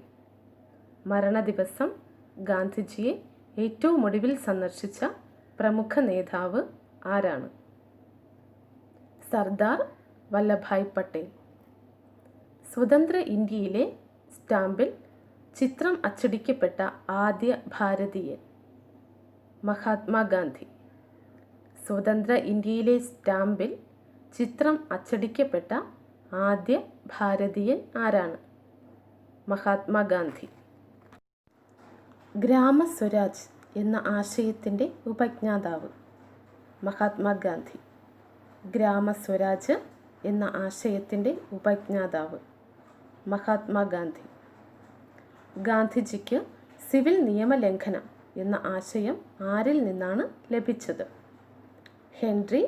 മരണദിവസം ഗാന്ധിജിയെ ഏറ്റവും ഒടുവിൽ സന്ദർശിച്ച പ്രമുഖ നേതാവ് ആരാണ്? സർദാർ വല്ലഭായ് പട്ടേൽ. സ്വതന്ത്ര ഇന്ത്യയിലെ സ്റ്റാമ്പിൽ ചിത്രം അച്ചടിക്കപ്പെട്ട ആദ്യ ഭാരതീയൻ? മഹാത്മാഗാന്ധി. സ്വതന്ത്ര ഇന്ത്യയിലെ സ്റ്റാമ്പിൽ ചിത്രം അച്ചടിക്കപ്പെട്ട ആദ്യ ഭാരതീയൻ ആരാണ്? മഹാത്മാഗാന്ധി. ഗ്രാമസ്വരാജ് എന്ന ആശയത്തിൻ്റെ ഉപജ്ഞാതാവ്? മഹാത്മാഗാന്ധി. ഗ്രാമസ്വരാജ് എന്ന ആശയത്തിൻ്റെ ഉപജ്ഞാതാവ്? മഹാത്മാഗാന്ധി. ഗാന്ധിജിക്ക് സിവിൽ നിയമലംഘനം എന്ന ആശയം ആരിൽ നിന്നാണ് ലഭിച്ചത്? Henry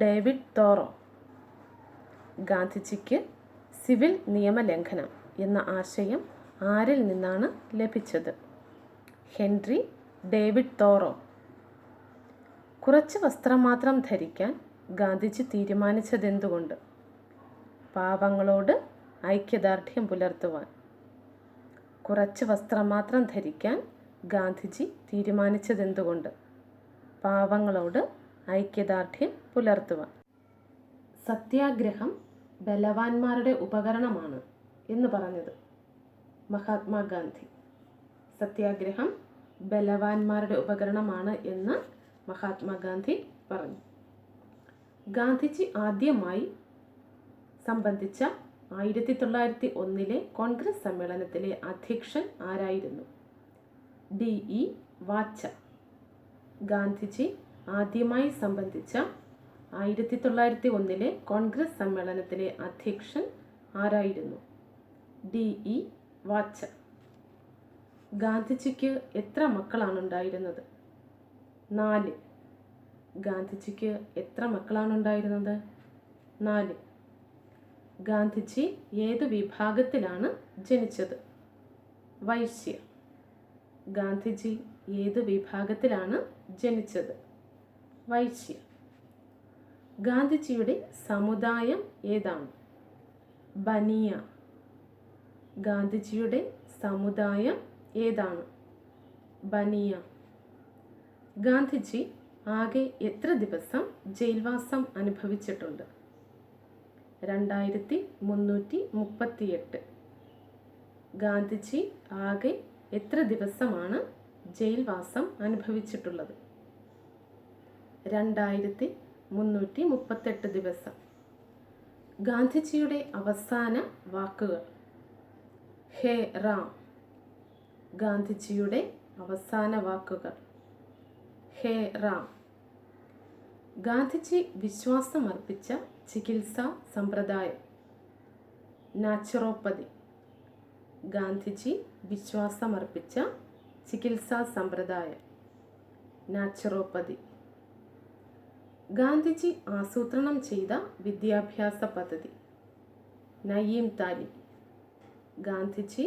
David Thoreau. ഗാന്ധിജിക്ക് സിവിൽ നിയമലംഘനം എന്ന ആശയം ആരിൽ നിന്നാണ് ലഭിച്ചത്? Henry David Thoreau. കുറച്ച് വസ്ത്രം മാത്രം ധരിക്കാൻ ഗാന്ധിജി തീരുമാനിച്ചതെന്തുകൊണ്ട്? പാവങ്ങളോട് ഐക്യദാർഢ്യം പുലർത്തുവാൻ. കുറച്ച് വസ്ത്രം മാത്രം ധരിക്കാൻ ഗാന്ധിജി തീരുമാനിച്ചതെന്തുകൊണ്ട്? പാവങ്ങളോട് ഐക്യദാർഢ്യം പുലർത്തുവാൻ. സത്യാഗ്രഹം ബലവാന്മാരുടെ ഉപകരണമാണ് എന്ന് പറഞ്ഞത്? മഹാത്മാഗാന്ധി. സത്യാഗ്രഹം ബലവാന്മാരുടെ ഉപകരണമാണ് എന്ന് മഹാത്മാഗാന്ധി പറഞ്ഞു. ഗാന്ധിജി ആദ്യമായി സംബന്ധിച്ച 1901 കോൺഗ്രസ് സമ്മേളനത്തിലെ അധ്യക്ഷൻ ആരായിരുന്നു? DE വാച്ച. ഗാന്ധിജി ആദ്യമായി സംബന്ധിച്ച 1901 കോൺഗ്രസ് സമ്മേളനത്തിലെ അധ്യക്ഷൻ ആരായിരുന്നു? DE വാച്ച. ഗാന്ധിജിക്ക് എത്ര മക്കളാണുണ്ടായിരുന്നത്? 4. ഗാന്ധിജിക്ക് എത്ര മക്കളാണുണ്ടായിരുന്നത്? 4. ഗാന്ധിജി ഏതു വിഭാഗത്തിലാണ് ജനിച്ചത്? വൈശ്യ. ഗാന്ധിജി ഏതു വിഭാഗത്തിലാണ് ജനിച്ചത്? വൈശ്യ. ഗാന്ധിജിയുടെ സമുദായം ഏതാണ്? ബനിയ. ഗാന്ധിജിയുടെ സമുദായം ഏതാണ്? ബനിയ. ഗാന്ധിജി ആകെ എത്ര ദിവസം ജയിൽവാസം അനുഭവിച്ചിട്ടുണ്ട്? 2338. ഗാന്ധിജി ആകെ എത്ര ദിവസമാണ് ജയിൽവാസം അനുഭവിച്ചിട്ടുള്ളത്? 2338 ദിവസം. ഗാന്ധിജിയുടെ അവസാന വാക്കുകൾ? ഹേ റാം. ഗാന്ധിജിയുടെ അവസാന വാക്കുകൾ? ഹേ റാം. ഗാന്ധിജി വിശ്വാസമർപ്പിച്ച ചികിത്സാ സമ്പ്രദായം? നാച്ചുറോപ്പതി. ഗാന്ധിജി വിശ്വാസമർപ്പിച്ച ചികിത്സാ സമ്പ്രദായം? നാച്ചുറോപ്പതി. ഗാന്ധിജി ആസൂത്രണം ചെയ്ത വിദ്യാഭ്യാസ പദ്ധതി? നയീം താലിം. ഗാന്ധിജി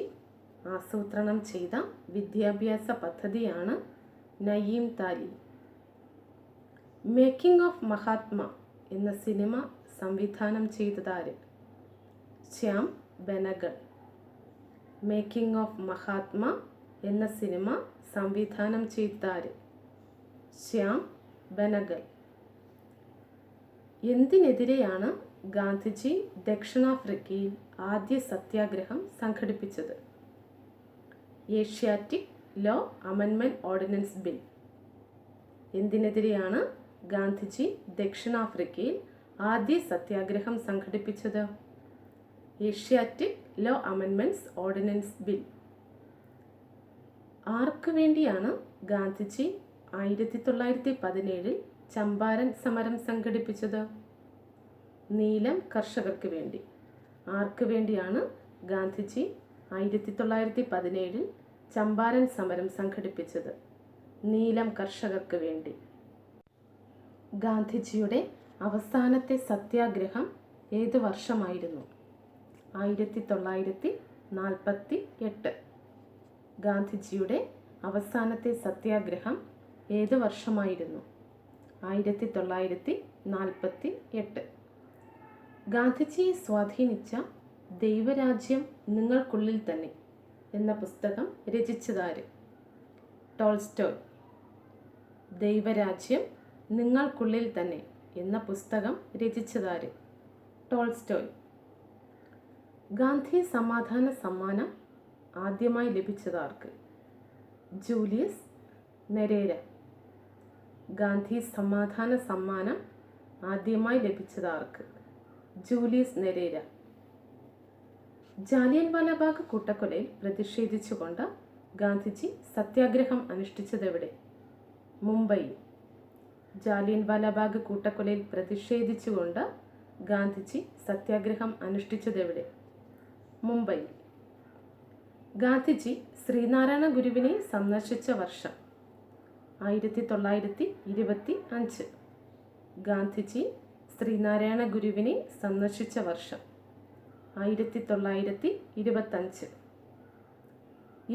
ആസൂത്രണം ചെയ്ത വിദ്യാഭ്യാസ പദ്ധതിയാണ് നയീം താലിം. മേക്കിംഗ് ഓഫ് മഹാത്മാ എന്ന സിനിമ സംവിധാനം ചെയ്തതാര്? ശ്യാം ബെനഗൽ. മേക്കിംഗ് ഓഫ് മഹാത്മാ എന്ന സിനിമ സംവിധാനം ചെയ്തതാര്? ശ്യാം ബെനഗൽ. എന്തിനെതിരെയാണ് ഗാന്ധിജി ദക്ഷിണാഫ്രിക്കയിൽ ആദ്യ സത്യാഗ്രഹം സംഘടിപ്പിച്ചത്? Asiatic law amendment ordinance bill. എന്തിനെതിരെയാണ് ഗാന്ധിജി ദക്ഷിണാഫ്രിക്കയിൽ ആദ്യ സത്യാഗ്രഹം സംഘടിപ്പിച്ചത്? Asiatic law amendments ordinance bill. ആർക്ക് വേണ്ടിയാണ് ഗാന്ധിജി 1917 ചമ്പാരൻ സമരം സംഘടിപ്പിച്ചത്? നീലം കർഷകർക്ക് വേണ്ടി. ആർക്ക് വേണ്ടിയാണ് ഗാന്ധിജി 1917 ചമ്പാരൻ സമരം സംഘടിപ്പിച്ചത്? നീലം കർഷകർക്ക് വേണ്ടി. ഗാന്ധിജിയുടെ അവസാനത്തെ സത്യാഗ്രഹം ഏതു വർഷമായിരുന്നു? 1948. ഗാന്ധിജിയുടെ അവസാനത്തെ സത്യാഗ്രഹം ഏത് വർഷമായിരുന്നു? 1948. ഗാന്ധിജിയെ സ്വാധീനിച്ച ദൈവരാജ്യം നിങ്ങൾക്കുള്ളിൽ തന്നെ എന്ന പുസ്തകം രചിച്ചതാര്? ടോൾസ്റ്റോയ്. ദൈവരാജ്യം നിങ്ങൾക്കുള്ളിൽ തന്നെ എന്ന പുസ്തകം രചിച്ചതാര്? ടോൾസ്റ്റോയ്. ഗാന്ധി സമാധാന സമ്മാനം ആദ്യമായി ലഭിച്ചതാർക്ക്? ജൂലിയസ് നെരേര. ഗാന്ധി സമാധാന സമ്മാനം ആദ്യമായി ലഭിച്ചതാർക്ക്? Julius Nyerere. ജാലിയൻവാലാബാഗ് കൂട്ടക്കൊലയിൽ പ്രതിഷേധിച്ചുകൊണ്ട് ഗാന്ധിജി സത്യാഗ്രഹം അനുഷ്ഠിച്ചതെവിടെ? മുംബൈയിൽ. ജാലിയൻവാലാബാഗ് കൂട്ടക്കൊലയിൽ പ്രതിഷേധിച്ചുകൊണ്ട് ഗാന്ധിജി സത്യാഗ്രഹം അനുഷ്ഠിച്ചതെവിടെ? മുംബൈയിൽ. ഗാന്ധിജി ശ്രീനാരായണ ഗുരുവിനെ സന്ദർശിച്ച വർഷം? 1925. ഗാന്ധിജി ശ്രീനാരായണ ഗുരുവിനെ സന്ദർശിച്ച വർഷം? 1925.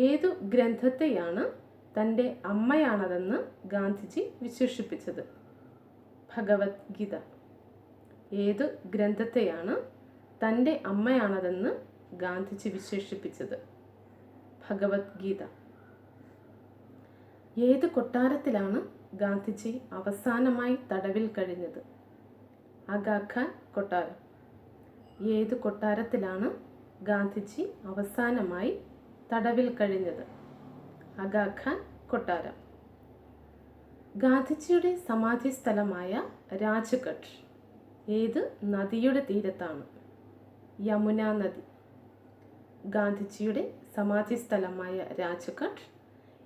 ഏതു ഗ്രന്ഥത്തെയാണ് തൻ്റെ അമ്മയാണതെന്ന് ഗാന്ധിജി വിശേഷിപ്പിച്ചത്? ഭഗവത്ഗീത. ഏതു ഗ്രന്ഥത്തെയാണ് തൻ്റെ അമ്മയാണതെന്ന് ഗാന്ധിജി വിശേഷിപ്പിച്ചത്? ഭഗവത്ഗീത. ഏത് കൊട്ടാരത്തിലാണ് ഗാന്ധിജി അവസാനമായി തടവിൽ കഴിഞ്ഞത്? ആഗാഖാൻ കൊട്ടാരം. ഏത് കൊട്ടാരത്തിലാണ് ഗാന്ധിജി അവസാനമായി തടവിൽ കഴിഞ്ഞത്? ആഗാഖാൻ കൊട്ടാരം. ഗാന്ധിജിയുടെ സമാധി സ്ഥലമായ രാജ്ഘട്ട് ഏത് നദിയുടെ തീരത്താണ്? യമുന നദി. ഗാന്ധിജിയുടെ സമാധി സ്ഥലമായ രാജ്ഘട്ട്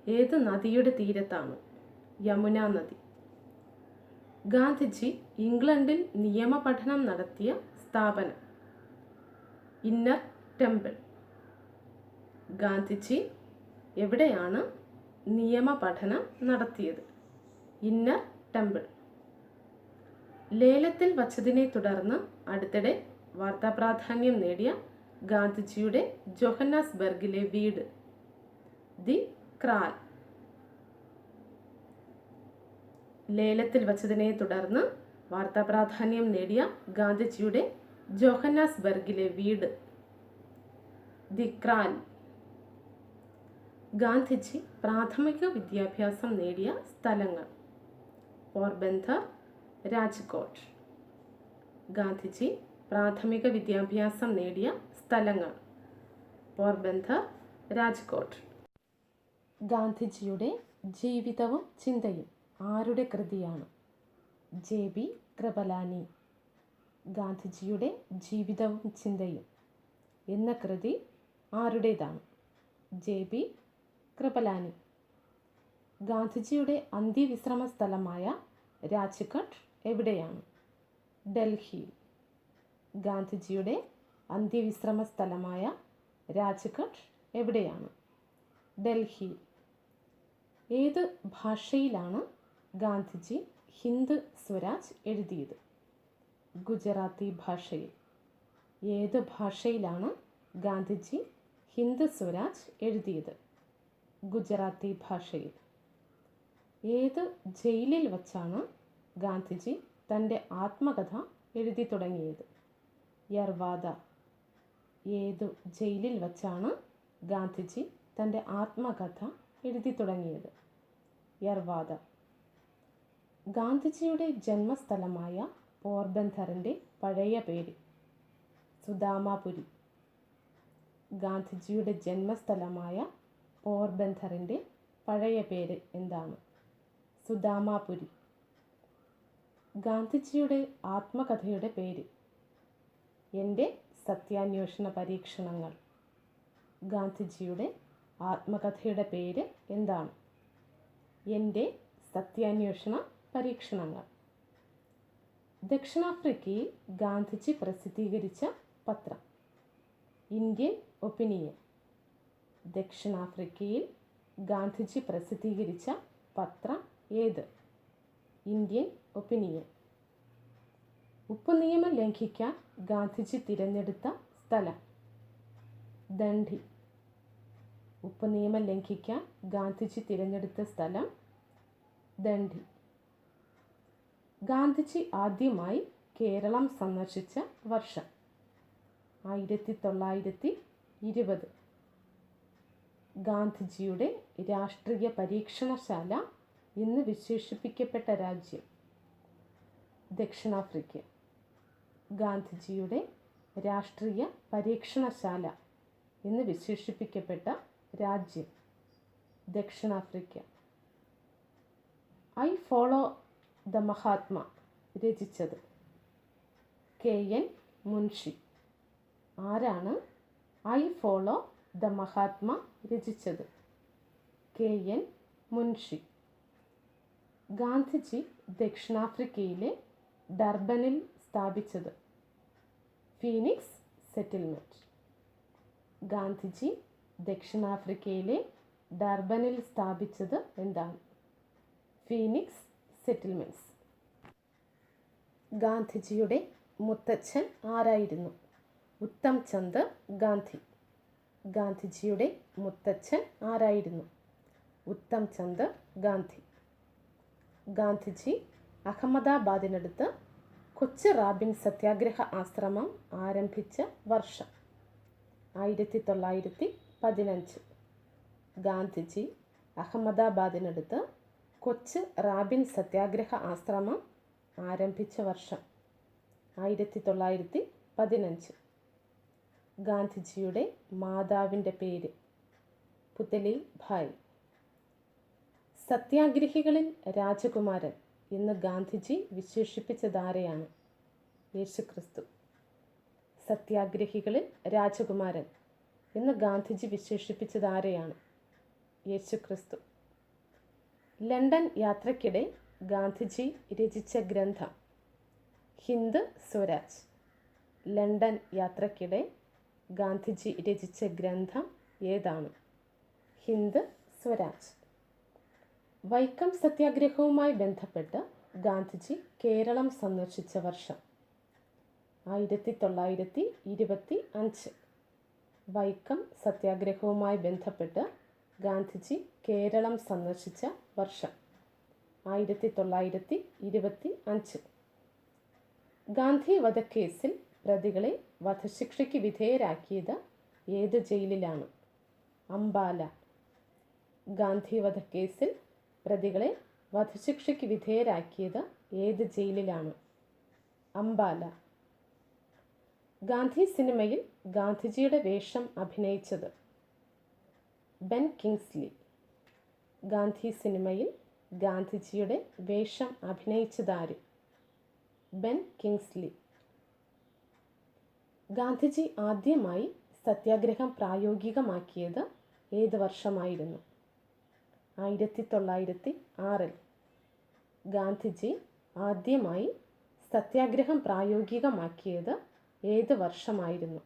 ഏത് നദിയുടെ തീരത്താണ്? യമുന നദി. ഗാന്ധിജി ഇംഗ്ലണ്ടിൽ നിയമപഠനം നടത്തിയ സ്ഥാപനം? Inner temple. ഗാന്ധിജി എവിടെയാണ് നിയമപഠനം നടത്തിയത്? Inner temple. ലേലത്തിൽ വച്ചതിനെ തുടർന്ന് അടുത്തിടെ വാർത്താപ്രാധാന്യം നേടിയ ഗാന്ധിജിയുടെ ജോഹന്നാസ്ബർഗിലെ വീട്? ദി ക്രാൽ. ലേലത്തിൽ വച്ചതിനെ തുടർന്ന് വാർത്താപ്രാധാന്യം നേടിയ ഗാന്ധിജിയുടെ ജോഹന്നാസ്ബർഗിലെ വീട്? ദി ക്രാൽ. ഗാന്ധിജി പ്രാഥമിക വിദ്യാഭ്യാസം നേടിയ സ്ഥലങ്ങൾ? പോർബന്ദർ, രാജ്കോട്ട്. ഗാന്ധിജി പ്രാഥമിക വിദ്യാഭ്യാസം നേടിയ സ്ഥലങ്ങൾ? പോർബന്ദർ, രാജ്കോട്ട്. ഗാന്ധിജിയുടെ ജീവിതവും ചിന്തയും ആരുടെ കൃതിയാണ്? JB കൃപലാനി. ഗാന്ധിജിയുടെ ജീവിതവും ചിന്തയും എന്ന കൃതി ആരുടേതാണ്? JB കൃപലാനി. ഗാന്ധിജിയുടെ അന്ത്യവിശ്രമ സ്ഥലമായ രാജ്ഘട്ട് എവിടെയാണ്? ഡൽഹിയിൽ. ഗാന്ധിജിയുടെ അന്ത്യവിശ്രമ സ്ഥലമായ രാജ്ഘട്ട് എവിടെയാണ്? ഡൽഹിയിൽ. ഏത് ഭാഷയിലാണ് ഗാന്ധിജി ഹിന്ദ് സ്വരാജ് എഴുതിയത്? ഗുജറാത്തി ഭാഷയിൽ. ഏത് ഭാഷയിലാണ് ഗാന്ധിജി ഹിന്ദ് സ്വരാജ് എഴുതിയത്? ഗുജറാത്തി ഭാഷയിൽ. ഏത് ജയിലിൽ വച്ചാണ് ഗാന്ധിജി തൻ്റെ ആത്മകഥ എഴുതി തുടങ്ങിയത്? യർവാദ. ഏതു ജയിലിൽ വച്ചാണ് ഗാന്ധിജി തൻ്റെ ആത്മകഥ എഴുതി തുടങ്ങിയത്? യർവാദ. ഗാന്ധിജിയുടെ ജന്മസ്ഥലമായ പോർബന്തറിൻ്റെ പഴയ പേര്? സുദാമാപുരി. ഗാന്ധിജിയുടെ ജന്മസ്ഥലമായ പോർബന്തറിൻ്റെ പഴയ പേര് എന്താണ്? സുദാമാപുരി. ഗാന്ധിജിയുടെ ആത്മകഥയുടെ പേര്? എൻ്റെ സത്യാന്വേഷണ പരീക്ഷണങ്ങൾ. ഗാന്ധിജിയുടെ ആത്മകഥയുടെ പേര് എന്താണ്? എൻ്റെ സത്യാന്വേഷണ പരീക്ഷണങ്ങൾ. ദക്ഷിണാഫ്രിക്കയിൽ ഗാന്ധിജി പ്രസിദ്ധീകരിച്ച പത്രം. Indian opinion. ദക്ഷിണാഫ്രിക്കയിൽ ഗാന്ധിജി പ്രസിദ്ധീകരിച്ച പത്രം ഏത്? Indian opinion. ഉപ്പുനിയമം ലംഘിക്കാൻ ഗാന്ധിജി തിരഞ്ഞെടുത്ത സ്ഥലം? ദണ്ഡി. ഉപ്പുനിയമം ലംഘിക്കാൻ ഗാന്ധിജി തിരഞ്ഞെടുത്ത സ്ഥലം ദണ്ഡി. ഗാന്ധിജി ആദ്യമായി കേരളം സന്ദർശിച്ച വർഷം? 1920. ഗാന്ധിജിയുടെ രാഷ്ട്രീയ പരീക്ഷണശാല എന്ന് വിശേഷിപ്പിക്കപ്പെട്ട രാജ്യം? ദക്ഷിണാഫ്രിക്ക. ഗാന്ധിജിയുടെ രാഷ്ട്രീയ പരീക്ഷണശാല എന്ന് വിശേഷിപ്പിക്കപ്പെട്ട രാജ്യം? ദക്ഷിണാഫ്രിക്ക. ഐ ഫോളോ ദ മഹാത്മ രചിച്ചത്? KN മുൻഷി. ആരാണ് ഐ ഫോളോ ദ മഹാത്മ രചിച്ചത്? KN മുൻഷി. ഗാന്ധിജി ദക്ഷിണാഫ്രിക്കയിലെ ഡർബനിൽ സ്ഥാപിച്ചത്? Phoenix settlement. ഗാന്ധിജി ദക്ഷിണാഫ്രിക്കയിലെ ഡർബനിൽ സ്ഥാപിച്ചത് എന്താണ്? Phoenix settlements. ഗാന്ധിജിയുടെ മുത്തച്ഛൻ ആരായിരുന്നു? ഉത്തം ചന്ദ് ഗാന്ധി. ഗാന്ധിജിയുടെ മുത്തച്ഛൻ ആരായിരുന്നു? ഉത്തം ചന്ദ് ഗാന്ധി. ഗാന്ധിജി അഹമ്മദാബാദിനടുത്ത് കൊച്ച് റാബിൻ സത്യാഗ്രഹ ആശ്രമം ആരംഭിച്ച വർഷം? 1915. ഗാന്ധിജി അഹമ്മദാബാദിനടുത്ത് കൊച്ച് റാബിൻ സത്യാഗ്രഹ ആശ്രമം ആരംഭിച്ച വർഷം? 1915. ഗാന്ധിജിയുടെ മാതാവിൻ്റെ പേര്? പുതലി ഭായ്. സത്യാഗ്രഹികളിൽ രാജകുമാരൻ എന്ന് ഗാന്ധിജി വിശേഷിപ്പിച്ചതാരെയാണ്? യേശുക്രിസ്തു. സത്യാഗ്രഹികളിൽ രാജകുമാരൻ എന്ന് ഗാന്ധിജി വിശേഷിപ്പിച്ചതാരെയാണ്? യേശുക്രിസ്തു. ലണ്ടൻ യാത്രയ്ക്കിടെ ഗാന്ധിജി രചിച്ച ഗ്രന്ഥം? ഹിന്ദ് സ്വരാജ്. ലണ്ടൻ യാത്രയ്ക്കിടെ ഗാന്ധിജി രചിച്ച ഗ്രന്ഥം ഏതാണ്? ഹിന്ദ് സ്വരാജ്. വൈക്കം സത്യാഗ്രഹവുമായി ബന്ധപ്പെട്ട് ഗാന്ധിജി കേരളം സന്ദർശിച്ച വർഷം? 1925. വൈക്കം സത്യാഗ്രഹവുമായി ബന്ധപ്പെട്ട് ഗാന്ധിജി കേരളം സന്ദർശിച്ച വർഷം? 1925. ഗാന്ധി വധക്കേസിൽ പ്രതികളെ വധശിക്ഷയ്ക്ക് വിധേയരാക്കിയത് ഏത് ജയിലിലാണ്? അംബാല. ഗാന്ധി വധക്കേസിൽ പ്രതികളെ വധശിക്ഷയ്ക്ക് വിധേയരാക്കിയത് ഏത് ജയിലിലാണ്? അംബാല. ഗാന്ധി സിനിമയിൽ ഗാന്ധിജിയുടെ വേഷം അഭിനയിച്ചത്? Ben Kingsley. ഗാന്ധി സിനിമയിൽ ഗാന്ധിജിയുടെ വേഷം അഭിനയിച്ചതാര്? Ben Kingsley. ഗാന്ധിജി ആദ്യമായി സത്യാഗ്രഹം പ്രായോഗികമാക്കിയത് ഏത് വർഷമായിരുന്നു? 1906. ഗാന്ധിജി ആദ്യമായി സത്യാഗ്രഹം പ്രായോഗികമാക്കിയത് ഏത് വർഷമായിരുന്നു?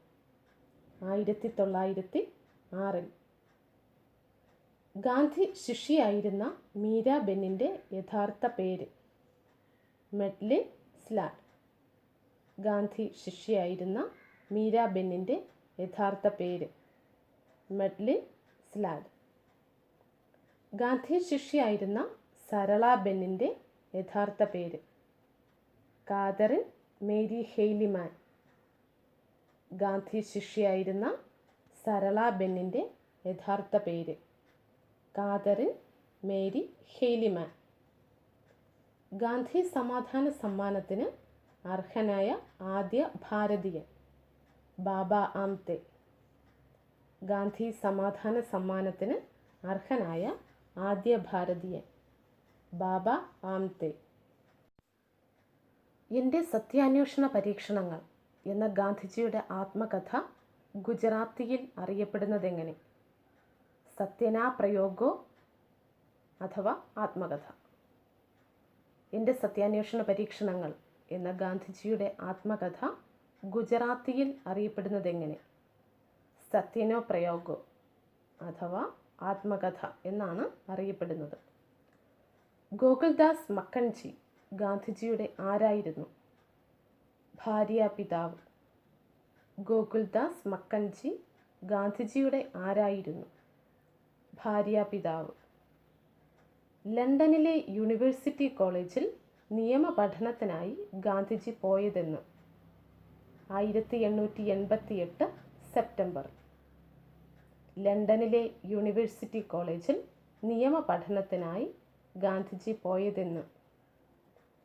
1906. ഗാന്ധി ശിഷ്യയായിരുന്ന മീരാബെന്നിൻ്റെ യഥാർത്ഥ പേര്? മെഡ്ലിൻ സ്ലാഡ്. ഗാന്ധി ശിഷ്യയായിരുന്ന മീരാബെന്നിൻ്റെ യഥാർത്ഥ പേര്? മെഡ്ലിൻ സ്ലാഡ്. ഗാന്ധി ശിഷ്യയായിരുന്ന സരളാബെന്നിൻ്റെ യഥാർത്ഥ പേര്? Catherine Mary Heilemann. ഗാന്ധി ശിഷ്യയായിരുന്ന സരളാബെന്നിൻ്റെ യഥാർത്ഥ പേര്? Catherine Mary Heilemann. ഗാന്ധി സമാധാന സമ്മാനത്തിന് അർഹനായ ആദ്യ ഭാരതീയൻ? ബാബ ആംതെ. ഗാന്ധി സമാധാന സമ്മാനത്തിന് അർഹനായ ആദ്യ ഭാരതീയൻ? ബാബ ആംതെ. എൻ്റെ സത്യാന്വേഷണ പരീക്ഷണങ്ങൾ എന്ന ഗാന്ധിജിയുടെ ആത്മകഥ ഗുജറാത്തിയിൽ അറിയപ്പെടുന്നതെങ്ങനെ? സത്യനാ പ്രയോഗോ അഥവാ ആത്മകഥ. എൻ്റെ സത്യാന്വേഷണ പരീക്ഷണങ്ങൾ എന്ന ഗാന്ധിജിയുടെ ആത്മകഥ ഗുജറാത്തിയിൽ അറിയപ്പെടുന്നതെങ്ങനെ? സത്യനോ പ്രയോഗോ അഥവാ ആത്മകഥ എന്നാണ് അറിയപ്പെടുന്നത്. ഗോകുൽദാസ് മക്കൻജി ഗാന്ധിജിയുടെ ആരായിരുന്നു? ഭാര്യാപിതാവ്. ഗോകുൽദാസ് മക്കൻജി ഗാന്ധിജിയുടെ ആരായിരുന്നു? ഭാര്യാപിതാവ്. ലണ്ടനിലെ യൂണിവേഴ്സിറ്റി കോളേജിൽ നിയമ പഠനത്തിനായി ഗാന്ധിജി പോയതെന്ന്? 1888 സെപ്റ്റംബർ. ലണ്ടനിലെ യൂണിവേഴ്സിറ്റി കോളേജിൽ നിയമ പഠനത്തിനായി ഗാന്ധിജി പോയതെന്ന്?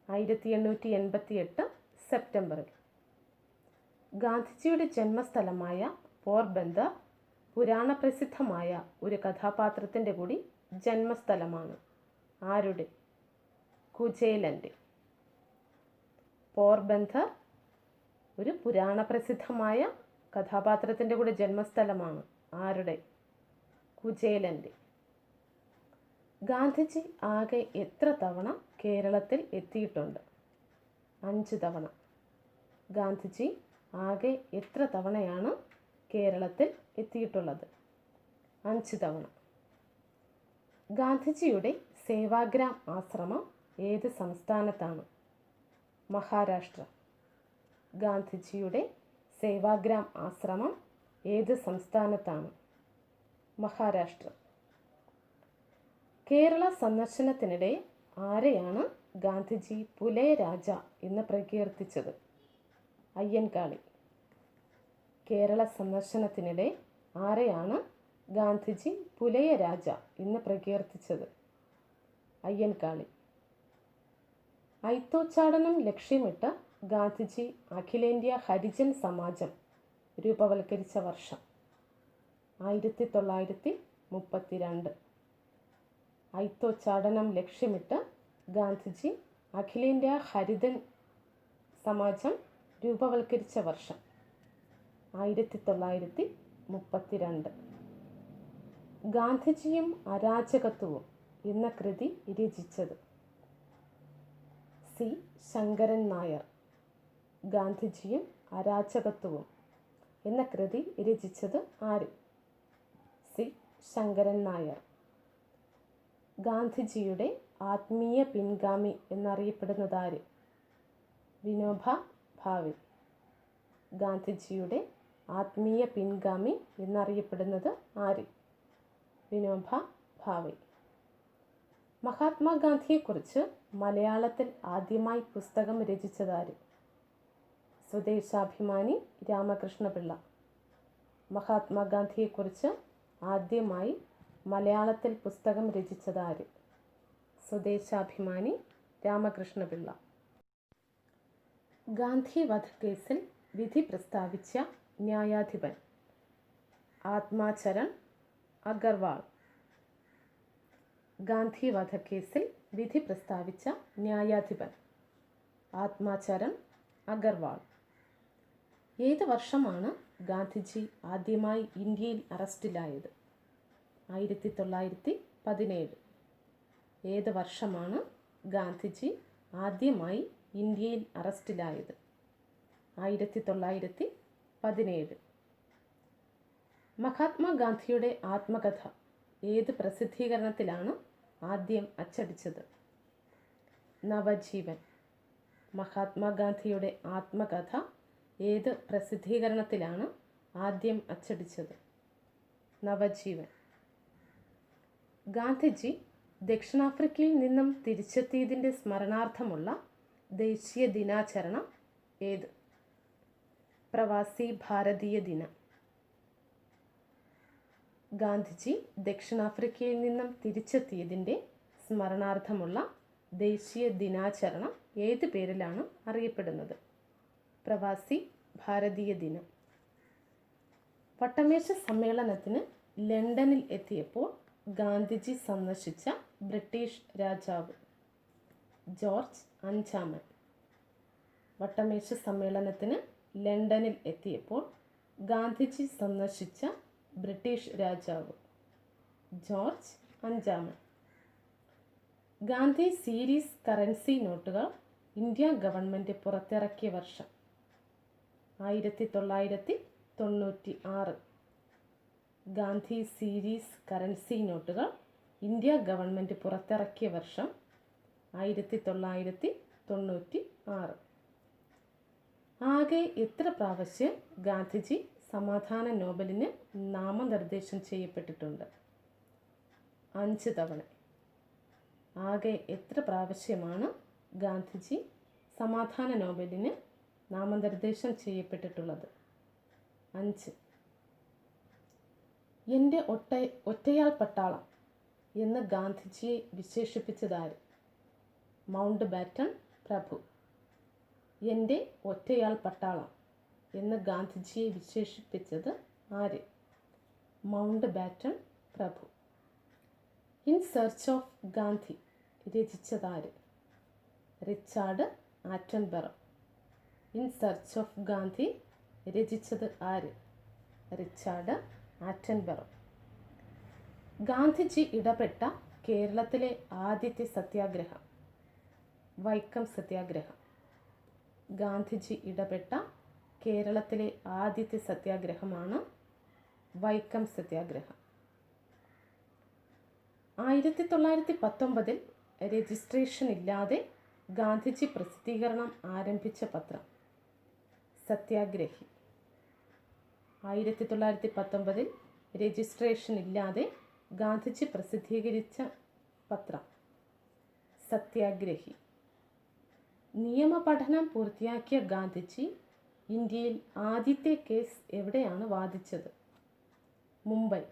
1888 സെപ്റ്റംബറിൽ. ഗാന്ധിജിയുടെ ജന്മസ്ഥലമായ പോർബന്ദർ പുരാണപ്രസിദ്ധമായ ഒരു കഥാപാത്രത്തിൻ്റെ കൂടി ജന്മസ്ഥലമാണ്. ആരുടെ? കുചേലൻ്റെ. പോർബന്ദർ ഒരു പുരാണപ്രസിദ്ധമായ കഥാപാത്രത്തിൻ്റെ കൂടി ജന്മസ്ഥലമാണ്. ആരുടെ? കുചേലൻ്റെ. ഗാന്ധിജി ആകെ എത്ര തവണ കേരളത്തിൽ എത്തിയിട്ടുണ്ട്? 5 തവണ. ഗാന്ധിജി ആകെ എത്ര തവണയാണ് കേരളത്തിൽ എത്തിയിട്ടുള്ളത്? 5 തവണ. ഗാന്ധിജിയുടെ സേവാഗ്രാം ആശ്രമം ഏത് സംസ്ഥാനത്താണ്? മഹാരാഷ്ട്ര. ഗാന്ധിജിയുടെ സേവാഗ്രാം ആശ്രമം ഏത് സംസ്ഥാനത്താണ്? മഹാരാഷ്ട്ര. കേരള സന്ദർശനത്തിനിടെ ആരെയാണ് ഗാന്ധിജി പുലയ രാജ എന്ന് പ്രകീർത്തിച്ചത്? അയ്യൻകാളി. കേരള സന്ദർശനത്തിനിടെ ആരെയാണ് ഗാന്ധിജി പുലയ രാജ എന്ന് പ്രകീർത്തിച്ചത്? അയ്യൻകാളി. അയിത്തോച്ചാടനം ലക്ഷ്യമിട്ട് ഗാന്ധിജി അഖിലേന്ത്യാ ഹരിജൻ സമാജം രൂപവൽക്കരിച്ച വർഷം? 1932. അയിത്തോച്ചാടനം ലക്ഷ്യമിട്ട് ഗാന്ധിജി അഖിലേന്ത്യാ ഹരിജൻ സമാജം രൂപവൽക്കരിച്ച വർഷം? 1932. ഗാന്ധിജിയും അരാജകത്വവും എന്ന കൃതി രചിച്ചത്? സി ശങ്കരൻ നായർ. ഗാന്ധിജിയും അരാജകത്വവും എന്ന കൃതി രചിച്ചത് ആര്? സി ശങ്കരൻ നായർ. ഗാന്ധിജിയുടെ ആത്മീയ പിൻഗാമി എന്നറിയപ്പെടുന്നത് ആര്? വിനോബ ഭാവെ. ഗാന്ധിജിയുടെ ആത്മീയ പിൻഗാമി എന്നറിയപ്പെടുന്നത് ആര്? വിനോബ ഭാവെ. മഹാത്മാഗാന്ധിയെക്കുറിച്ച് മലയാളത്തിൽ ആദ്യമായി പുസ്തകം രചിച്ചതാര്? സ്വദേശാഭിമാനി രാമകൃഷ്ണപിള്ള. മഹാത്മാഗാന്ധിയെക്കുറിച്ച് ആദ്യമായി മലയാളത്തിൽ പുസ്തകം രചിച്ചതാര്? സ്വദേശാഭിമാനി രാമകൃഷ്ണപിള്ള. ഗാന്ധി വധക്കേസിൽ വിധി പ്രസ്താവിച്ച ന്യായാധിപൻ? ആത്മാചരൺ അഗർവാൾ. ഗാന്ധി വധക്കേസിൽ വിധി പ്രസ്താവിച്ച ന്യായാധിപൻ? ആത്മാചരൺ അഗർവാൾ. ഏത് വർഷമാണ് ഗാന്ധിജി ആദ്യമായി ഇന്ത്യയിൽ അറസ്റ്റിലായത്? 1917. ഏത് വർഷമാണ് ഗാന്ധിജി ആദ്യമായി ഇന്ത്യയിൽ അറസ്റ്റിലായത്? 1917. മഹാത്മാഗാന്ധിയുടെ ആത്മകഥ ഏത് പ്രസിദ്ധീകരണത്തിലാണ് ആദ്യം അച്ചടിച്ചത്? നവജീവൻ. മഹാത്മാഗാന്ധിയുടെ ആത്മകഥ ഏത് പ്രസിദ്ധീകരണത്തിലാണ് ആദ്യം അച്ചടിച്ചത്? നവജീവൻ. ഗാന്ധിജി ദക്ഷിണാഫ്രിക്കയിൽ നിന്നും തിരിച്ചെത്തിയതിൻ്റെ സ്മരണാർത്ഥമുള്ള ദേശീയ ദിനാചരണം ഏത്? പ്രവാസി ഭാരതീയ ദിനം. ഗാന്ധിജി ദക്ഷിണാഫ്രിക്കയിൽ നിന്നും തിരിച്ചെത്തിയതിൻ്റെ സ്മരണാർത്ഥമുള്ള ദേശീയ ദിനാചരണം ഏത് പേരിലാണ് അറിയപ്പെടുന്നത്? പ്രവാസി ഭാരതീയ ദിനം. വട്ടമേശ സമ്മേളനത്തിന് ലണ്ടനിൽ എത്തിയപ്പോൾ ഗാന്ധിജി സന്ദർശിച്ച ബ്രിട്ടീഷ് രാജാവ്? ജോർജ് അഞ്ചാമൻ. വട്ടമേശ സമ്മേളനത്തിന് ലണ്ടനിൽ എത്തിയപ്പോൾ ഗാന്ധിജി സന്ദർശിച്ച ബ്രിട്ടീഷ് രാജാവ്? ജോർജ് അഞ്ചാമൻ. ഗാന്ധി സീരീസ് കറൻസി നോട്ടുകൾ ഇന്ത്യ ഗവൺമെൻറ് പുറത്തിറക്കിയ വർഷം 1996. ഗാന്ധി സീരീസ് കറൻസി നോട്ടുകൾ ഇന്ത്യ ഗവൺമെൻറ് പുറത്തിറക്കിയ വർഷം 1996. ആകെ എത്ര പ്രാവശ്യം ഗാന്ധിജി സമാധാന നോബലിന് നാമനിർദ്ദേശം ചെയ്യപ്പെട്ടിട്ടുണ്ട്? 5 തവണ. ആകെ എത്ര പ്രാവശ്യമാണ് ഗാന്ധിജി സമാധാന നോബലിന് നാമനിർദ്ദേശം ചെയ്യപ്പെട്ടിട്ടുള്ളത്? 5. എൻ്റെ ഒറ്റയാൾ പട്ടാളം എന്ന് ഗാന്ധിജിയെ വിശേഷിപ്പിച്ചതാര്? മൗണ്ട് ബാറ്റൺ പ്രഭു. എൻ്റെ ഒറ്റയാൾ പട്ടാളം എന്ന് ഗാന്ധിജിയെ വിശേഷിപ്പിച്ചത് ആര്? മൗണ്ട് ബാറ്റൺ പ്രഭു. ഇൻ സെർച്ച് ഓഫ് ഗാന്ധി രചിച്ചതാര്? Richard Attenborough. In search of Gandhi രചിച്ചത് ആര്? Richard Attenborough. ഗാന്ധിജി ഇടപെട്ട കേരളത്തിലെ ആദ്യത്തെ സത്യാഗ്രഹം? വൈക്കം സത്യാഗ്രഹം. ഗാന്ധിജി ഇടപെട്ട കേരളത്തിലെ ആദ്യത്തെ സത്യാഗ്രഹമാണ് വൈക്കം സത്യാഗ്രഹം. 1919 രജിസ്ട്രേഷൻ ഇല്ലാതെ ഗാന്ധിജി പ്രസിദ്ധീകരണം ആരംഭിച്ച പത്രം? സത്യാഗ്രഹി. 1919 രജിസ്ട്രേഷൻ ഇല്ലാതെ ഗാന്ധിജി പ്രസിദ്ധീകരിച്ച പത്രം? സത്യാഗ്രഹി. നിയമപഠനം പൂർത്തിയാക്കിയ ഗാന്ധിജി ഇന്ത്യയിൽ ആദ്യത്തെ കേസ് എവിടെയാണ് വാദിച്ചത്? മുംബൈ.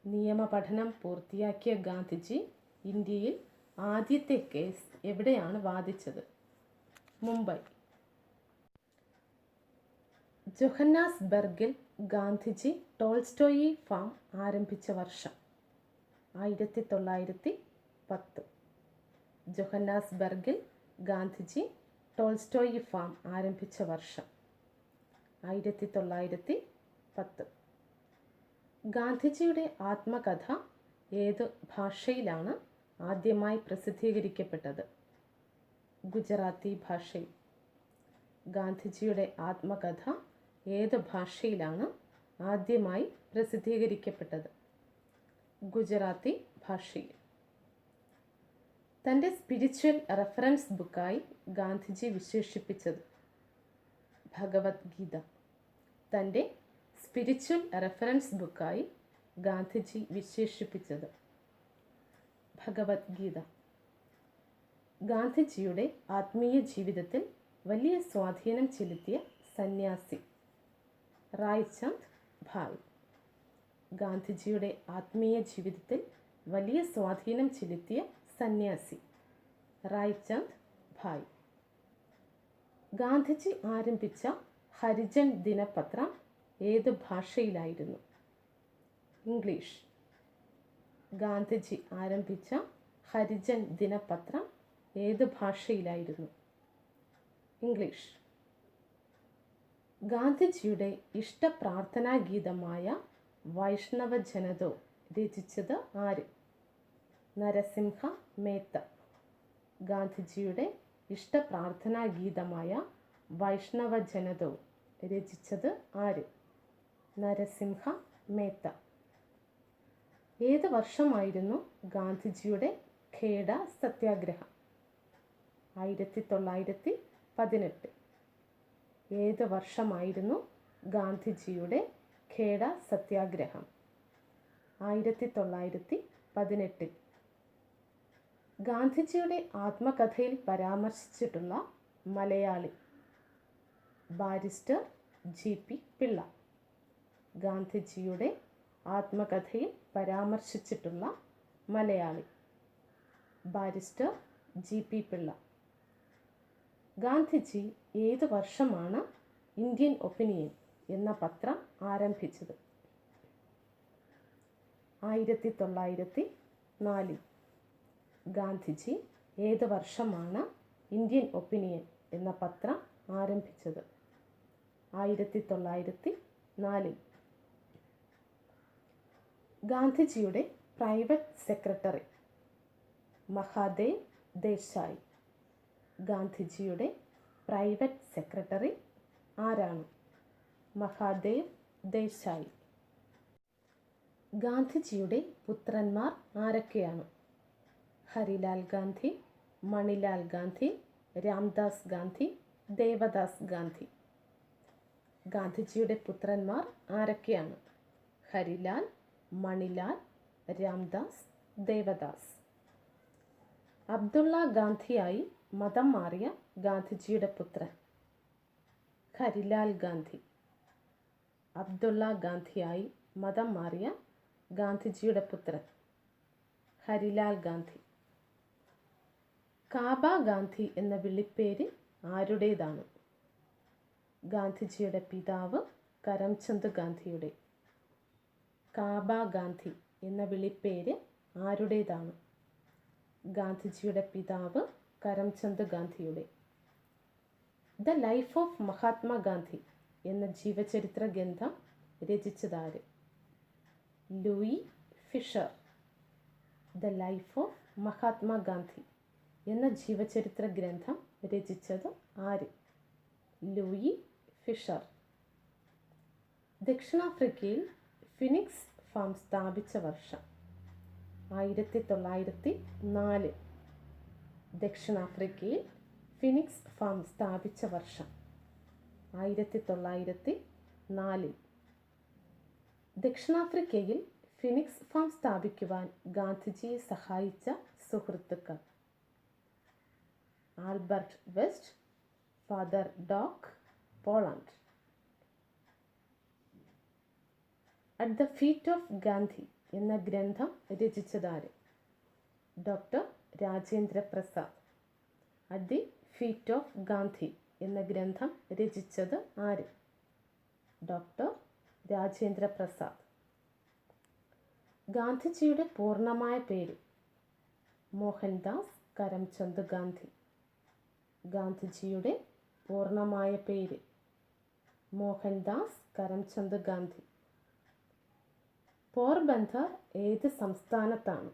നിയമപഠനം പൂർത്തിയാക്കിയ ഗാന്ധിജി ഇന്ത്യയിൽ ആദ്യത്തെ കേസ് എവിടെയാണ് വാദിച്ചത്? മുംബൈ. ജോഹന്നാസ്ബർഗിൽ ഗാന്ധിജി ടോൾസ്റ്റോയി ഫാം ആരംഭിച്ച വർഷം? 1910. ജോഹന്നാസ്ബർഗിൽ ഗാന്ധിജി ടോൾസ്റ്റോയി ഫാം ആരംഭിച്ച വർഷം? 1910. ഗാന്ധിജിയുടെ ആത്മകഥ ഏത് ഭാഷയിലാണ് ആദ്യമായി പ്രസിദ്ധീകരിക്കപ്പെട്ടത്? ഗുജറാത്തി ഭാഷയിൽ. ഗാന്ധിജിയുടെ ആത്മകഥ ഏത് ഭാഷയിലാണ് ആദ്യമായി പ്രസിദ്ധീകരിക്കപ്പെട്ടത്? ഗുജറാത്തി ഭാഷയിൽ. തൻ്റെ സ്പിരിച്വൽ റെഫറൻസ് ബുക്കായി ഗാന്ധിജി വിശേഷിപ്പിച്ചത്? ഭഗവത്ഗീത. തൻ്റെ സ്പിരിച്വൽ റെഫറൻസ് ബുക്കായി ഗാന്ധിജി വിശേഷിപ്പിച്ചത്? ഭഗവത്ഗീത. ഗാന്ധിജിയുടെ ആത്മീയ ജീവിതത്തിൽ വലിയ സ്വാധീനം ചെലുത്തിയ സന്യാസി? റായ്ചന്ദ് ഭായ്. ഗാന്ധിജിയുടെ ആത്മീയ ജീവിതത്തിൽ വലിയ സ്വാധീനം ചെലുത്തിയ സന്യാസി? റായ്ചന്ദ് ഭായ്. ഗാന്ധിജി ആരംഭിച്ച ഹരിജൻ ദിനപത്രം ഏത് ഭാഷയിലായിരുന്നു? ഇംഗ്ലീഷ്. ഗാന്ധിജി ആരംഭിച്ച ഹരിജൻ ദിനപത്രം ഏത് ഭാഷയിലായിരുന്നു? ഇംഗ്ലീഷ്. ഗാന്ധിജിയുടെ ഇഷ്ടപ്രാർത്ഥനാ ഗീതമായ വൈഷ്ണവ ജനതോ രചിച്ചത് ആര്? നരസിംഹ മേത്ത. ഗാന്ധിജിയുടെ ഇഷ്ടപ്രാർത്ഥനാ ഗീതമായ വൈഷ്ണവ ജനതോ രചിച്ചത് ആര്? നരസിംഹ മേത്ത. ഏത് വർഷമായിരുന്നു ഗാന്ധിജിയുടെ ഖേഡ സത്യാഗ്രഹം? 1918. ഏത് വർഷമായിരുന്നു ഗാന്ധിജിയുടെ ഖേഡ സത്യാഗ്രഹം? 1918. ഗാന്ധിജിയുടെ ആത്മകഥയിൽ പരാമർശിച്ചിട്ടുള്ള മലയാളി? Barrister GP Pillai. ഗാന്ധിജിയുടെ ആത്മകഥയിൽ പരാമർശിച്ചിട്ടുള്ള മലയാളി? Barrister GP Pillai. ഗാന്ധിജി ഏത് വർഷമാണ് ഇന്ത്യൻ ഒപ്പീനിയൻ എന്ന പത്രം ആരംഭിച്ചത്? 1904. ഗാന്ധിജി ഏത് വർഷമാണ് ഇന്ത്യൻ ഒപ്പീനിയൻ എന്ന പത്രം ആരംഭിച്ചത്? 1904. ഗാന്ധിജിയുടെ പ്രൈവറ്റ് സെക്രട്ടറി മഹാദേവ് ദേശായി. ഗാന്ധിജിയുടെ പ്രൈവറ്റ് സെക്രട്ടറി ആരാണ്? മഹാദേവ് ദേശായി. ഗാന്ധിജിയുടെ പുത്രന്മാർ ആരൊക്കെയാണ്? ഹരിലാൽ ഗാന്ധി, മണിലാൽ ഗാന്ധി, രാംദാസ് ഗാന്ധി, ദേവദാസ് ഗാന്ധി. ഗാന്ധിജിയുടെ പുത്രന്മാർ ആരൊക്കെയാണ്? ഹരിലാൽ, മണിലാൽ, രാംദാസ്, ദേവദാസ്. അബ്ദുള്ള ഗാന്ധിയായി മതം മാറിയ ഗാന്ധിജിയുടെ പുത്രൻ ഹരിലാൽ ഗാന്ധി. അബ്ദുള്ള ഗാന്ധിയായി മതം മാറിയ ഗാന്ധിജിയുടെ പുത്രൻ ഹരിലാൽ ഗാന്ധി. കാബ ഗാന്ധി എന്ന വിളിപ്പേര് ആരുടേതാണ്? ഗാന്ധിജിയുടെ പിതാവ് കരംചന്ദ് ഗാന്ധിയുടെ. കാബ ഗാന്ധി എന്ന വിളിപ്പേര് ആരുടേതാണ്? ഗാന്ധിജിയുടെ പിതാവ് കരംചന്ദ് ഗാന്ധിയുടെ. ദ ലൈഫ് ഓഫ് മഹാത്മാഗാന്ധി എന്ന ജീവചരിത്ര ഗ്രന്ഥം രചിച്ചതാര്? Louis Fischer. The life of Mahatma Gandhi എന്ന ജീവചരിത്ര ഗ്രന്ഥം രചിച്ചത് ആര്? Louis Fischer. ദക്ഷിണാഫ്രിക്കയിൽ ഫിനിക്സ് ഫാം സ്ഥാപിച്ച വർഷം 1904. ദക്ഷിണാഫ്രിക്കയിൽ ഫിനിക്സ് ഫാം സ്ഥാപിച്ച വർഷം 1904. ദക്ഷിണാഫ്രിക്കയിൽ ഫിനിക്സ് ഫാം സ്ഥാപിക്കുവാൻ ഗാന്ധിജിയെ സഹായിച്ച സുഹൃത്തുക്കൾ Albert West, father Doke, Poland. At the feet of Gandhi എന്ന ഗ്രന്ഥം രചിച്ചതാര്? Doctor Rajendra Prasad. At the feet of Gandhi എന്ന ഗ്രന്ഥം രചിച്ചത് ആര്? ഡോക്ടർ രാജേന്ദ്ര പ്രസാദ്. ഗാന്ധിജിയുടെ പൂർണ്ണമായ പേര്? മോഹൻദാസ് കരംചന്ദ് ഗാന്ധി. ഗാന്ധിജിയുടെ പൂർണ്ണമായ പേര് മോഹൻദാസ് കരംചന്ദ് ഗാന്ധി. പോർബന്ദർ ഏത് സംസ്ഥാനത്താണ്?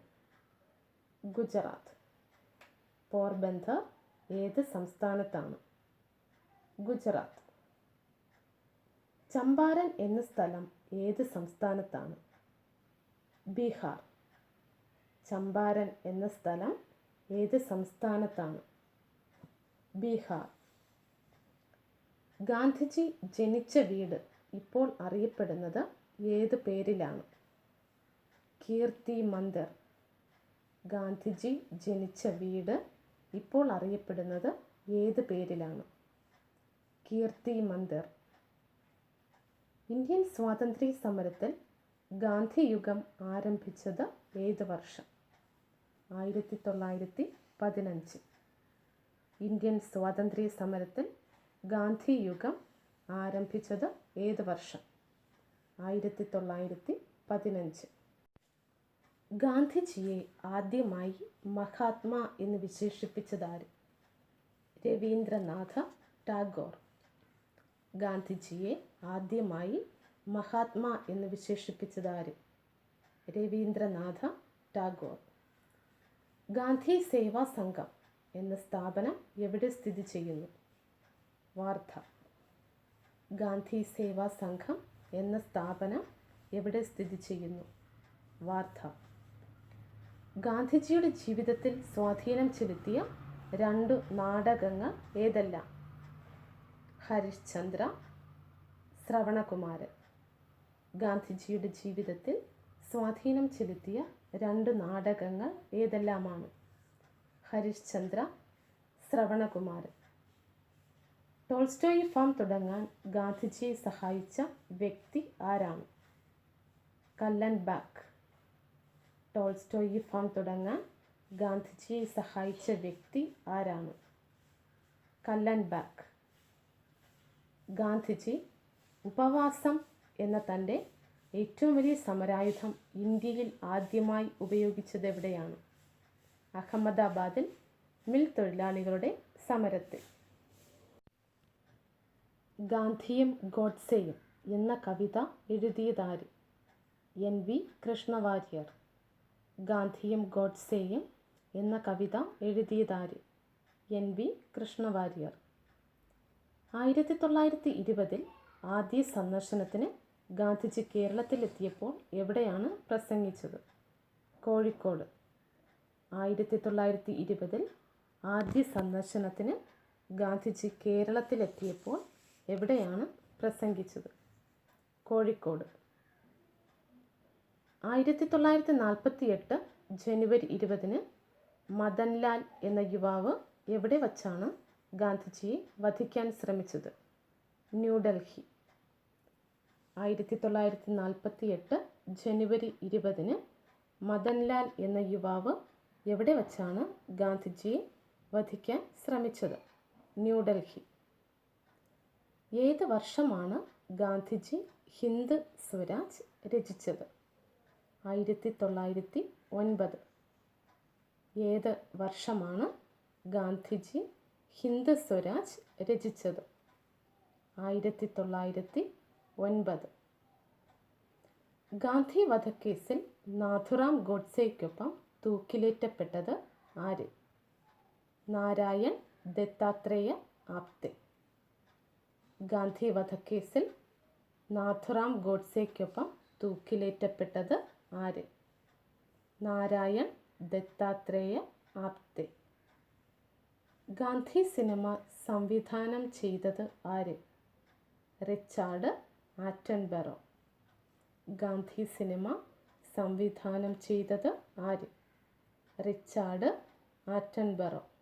ഗുജറാത്ത്. പോർബന്ദർ ഏത് സംസ്ഥാനത്താണ്? ഗുജറാത്ത്. ചമ്പാരൻ എന്ന സ്ഥലം ഏത് സംസ്ഥാനത്താണ്? ബീഹാർ. ചമ്പാരൻ എന്ന സ്ഥലം ഏത് സംസ്ഥാനത്താണ്? ബീഹാർ. ഗാന്ധിജി ജനിച്ച വീട് ഇപ്പോൾ അറിയപ്പെടുന്നത് ഏത് പേരിലാണ്? കീർത്തി മന്ദിർ. ഗാന്ധിജി ജനിച്ച വീട് ഇപ്പോൾ അറിയപ്പെടുന്നത് ഏത് പേരിലാണ്? കീർത്തി മന്ദിർ. ഇന്ത്യൻ സ്വാതന്ത്ര്യ സമരത്തിൽ ഗാന്ധി യുഗം ആരംഭിച്ചത് ഏത് വർഷം? 1915. ഇന്ത്യൻ സ്വാതന്ത്ര്യ സമരത്തിൽ ഗാന്ധി യുഗം ആരംഭിച്ചത് ഏത് വർഷം? 1915. ഗാന്ധിജിയെ ആദ്യമായി മഹാത്മാ എന്ന് വിശേഷിപ്പിച്ചതാര്? രവീന്ദ്രനാഥ ടാഗോർ. ഗാന്ധിജിയെ ആദ്യമായി മഹാത്മാ എന്ന് വിശേഷിപ്പിച്ചതാര്? രവീന്ദ്രനാഥ ടാഗോർ. ഗാന്ധി സേവാ സംഘം എന്ന സ്ഥാപനം എവിടെ സ്ഥിതി ചെയ്യുന്നു? വാർധ. ഗാന്ധി സേവാ സംഘം എന്ന സ്ഥാപനം എവിടെ സ്ഥിതി ചെയ്യുന്നു? വാർധ. ഗാന്ധിജിയുടെ ജീവിതത്തിൽ സ്വാധീനം ചെലുത്തിയ 2 നാടകങ്ങൾ ഏതെല്ലാം? ഹരിശ്ചന്ദ്ര, ശ്രവണകുമാരൻ. ഗാന്ധിജിയുടെ ജീവിതത്തിൽ സ്വാധീനം ചെലുത്തിയ 2 നാടകങ്ങൾ ഏതെല്ലാമാണ്? ഹരിശ്ചന്ദ്ര, ശ്രവണകുമാരൻ. ടോൾസ്റ്റോയി ഫാം തുടങ്ങാൻ ഗാന്ധിജിയെ സഹായിച്ച വ്യക്തി ആരാണ്? കല്ലൻബാക്ക്. ടോൾസ്റ്റോയി ഫാം തുടങ്ങാൻ ഗാന്ധിജിയെ സഹായിച്ച വ്യക്തി ആരാണ്? കല്ലൻബാക്ക്. ഗാന്ധിജി ഉപവാസം എന്ന തൻ്റെ ഏറ്റവും വലിയ സമരായുധം ഇന്ത്യയിൽ ആദ്യമായി ഉപയോഗിച്ചത് എവിടെയാണ്? അഹമ്മദാബാദിൽ മിൽ തൊഴിലാളികളുടെ സമരത്തിൽ. ഗാന്ധിയും ഗോഡ്സെയും എന്ന കവിത എഴുതിയതാര്? NV കൃഷ്ണവാര്യർ. ഗാന്ധിയും ഗോഡ്സെയും എന്ന കവിത എഴുതിയതാര്? NV കൃഷ്ണവാര്യർ. 1920 ആദ്യ സന്ദർശനത്തിന് ഗാന്ധിജി കേരളത്തിലെത്തിയപ്പോൾ എവിടെയാണ് പ്രസംഗിച്ചത്? കോഴിക്കോട്. 1920 ആദ്യ സന്ദർശനത്തിന് ഗാന്ധിജി കേരളത്തിലെത്തിയപ്പോൾ എവിടെയാണ് പ്രസംഗിച്ചത്? കോഴിക്കോട്. 1948 ജനുവരി 20 മദൻലാൽ എന്ന യുവാവ് എവിടെ വച്ചാണ് ഗാന്ധിജിയെ വധിക്കാൻ ശ്രമിച്ചത്? ന്യൂഡൽഹി. 1948 ജനുവരി 20 മദൻലാൽ എന്ന യുവാവ് എവിടെ വച്ചാണ് ഗാന്ധിജിയെ വധിക്കാൻ ശ്രമിച്ചത്? ന്യൂഡൽഹി. ഏത് വർഷമാണ് ഗാന്ധിജി ഹിന്ദ് സ്വരാജ് രചിച്ചത്? 1909. ഏത് വർഷമാണ് ഗാന്ധിജി ഹിന്ദ് സ്വരാജ് രചിച്ചത്? 1909. ഗാന്ധി വധക്കേസിൽ നാഥുറാം ഗോഡ്സെയ്ക്കൊപ്പം തൂക്കിലേറ്റപ്പെട്ടത് ആര്? നാരായൺ ദത്താത്രേയ ആപ്തെ. ഗാന്ധി വധക്കേസിൽ നാഥുറാം ഗോഡ്സെയ്ക്കൊപ്പം തൂക്കിലേറ്റപ്പെട്ടത് ആര്? നാരായൺ ദത്താത്രേയ ആപ്തെ. ഗാന്ധി സിനിമ സംവിധാനം ചെയ്തത് ആര്? Richard Attenborough. ഗാന്ധി സിനിമ സംവിധാനം ചെയ്തത് ആര്? Richard Attenborough.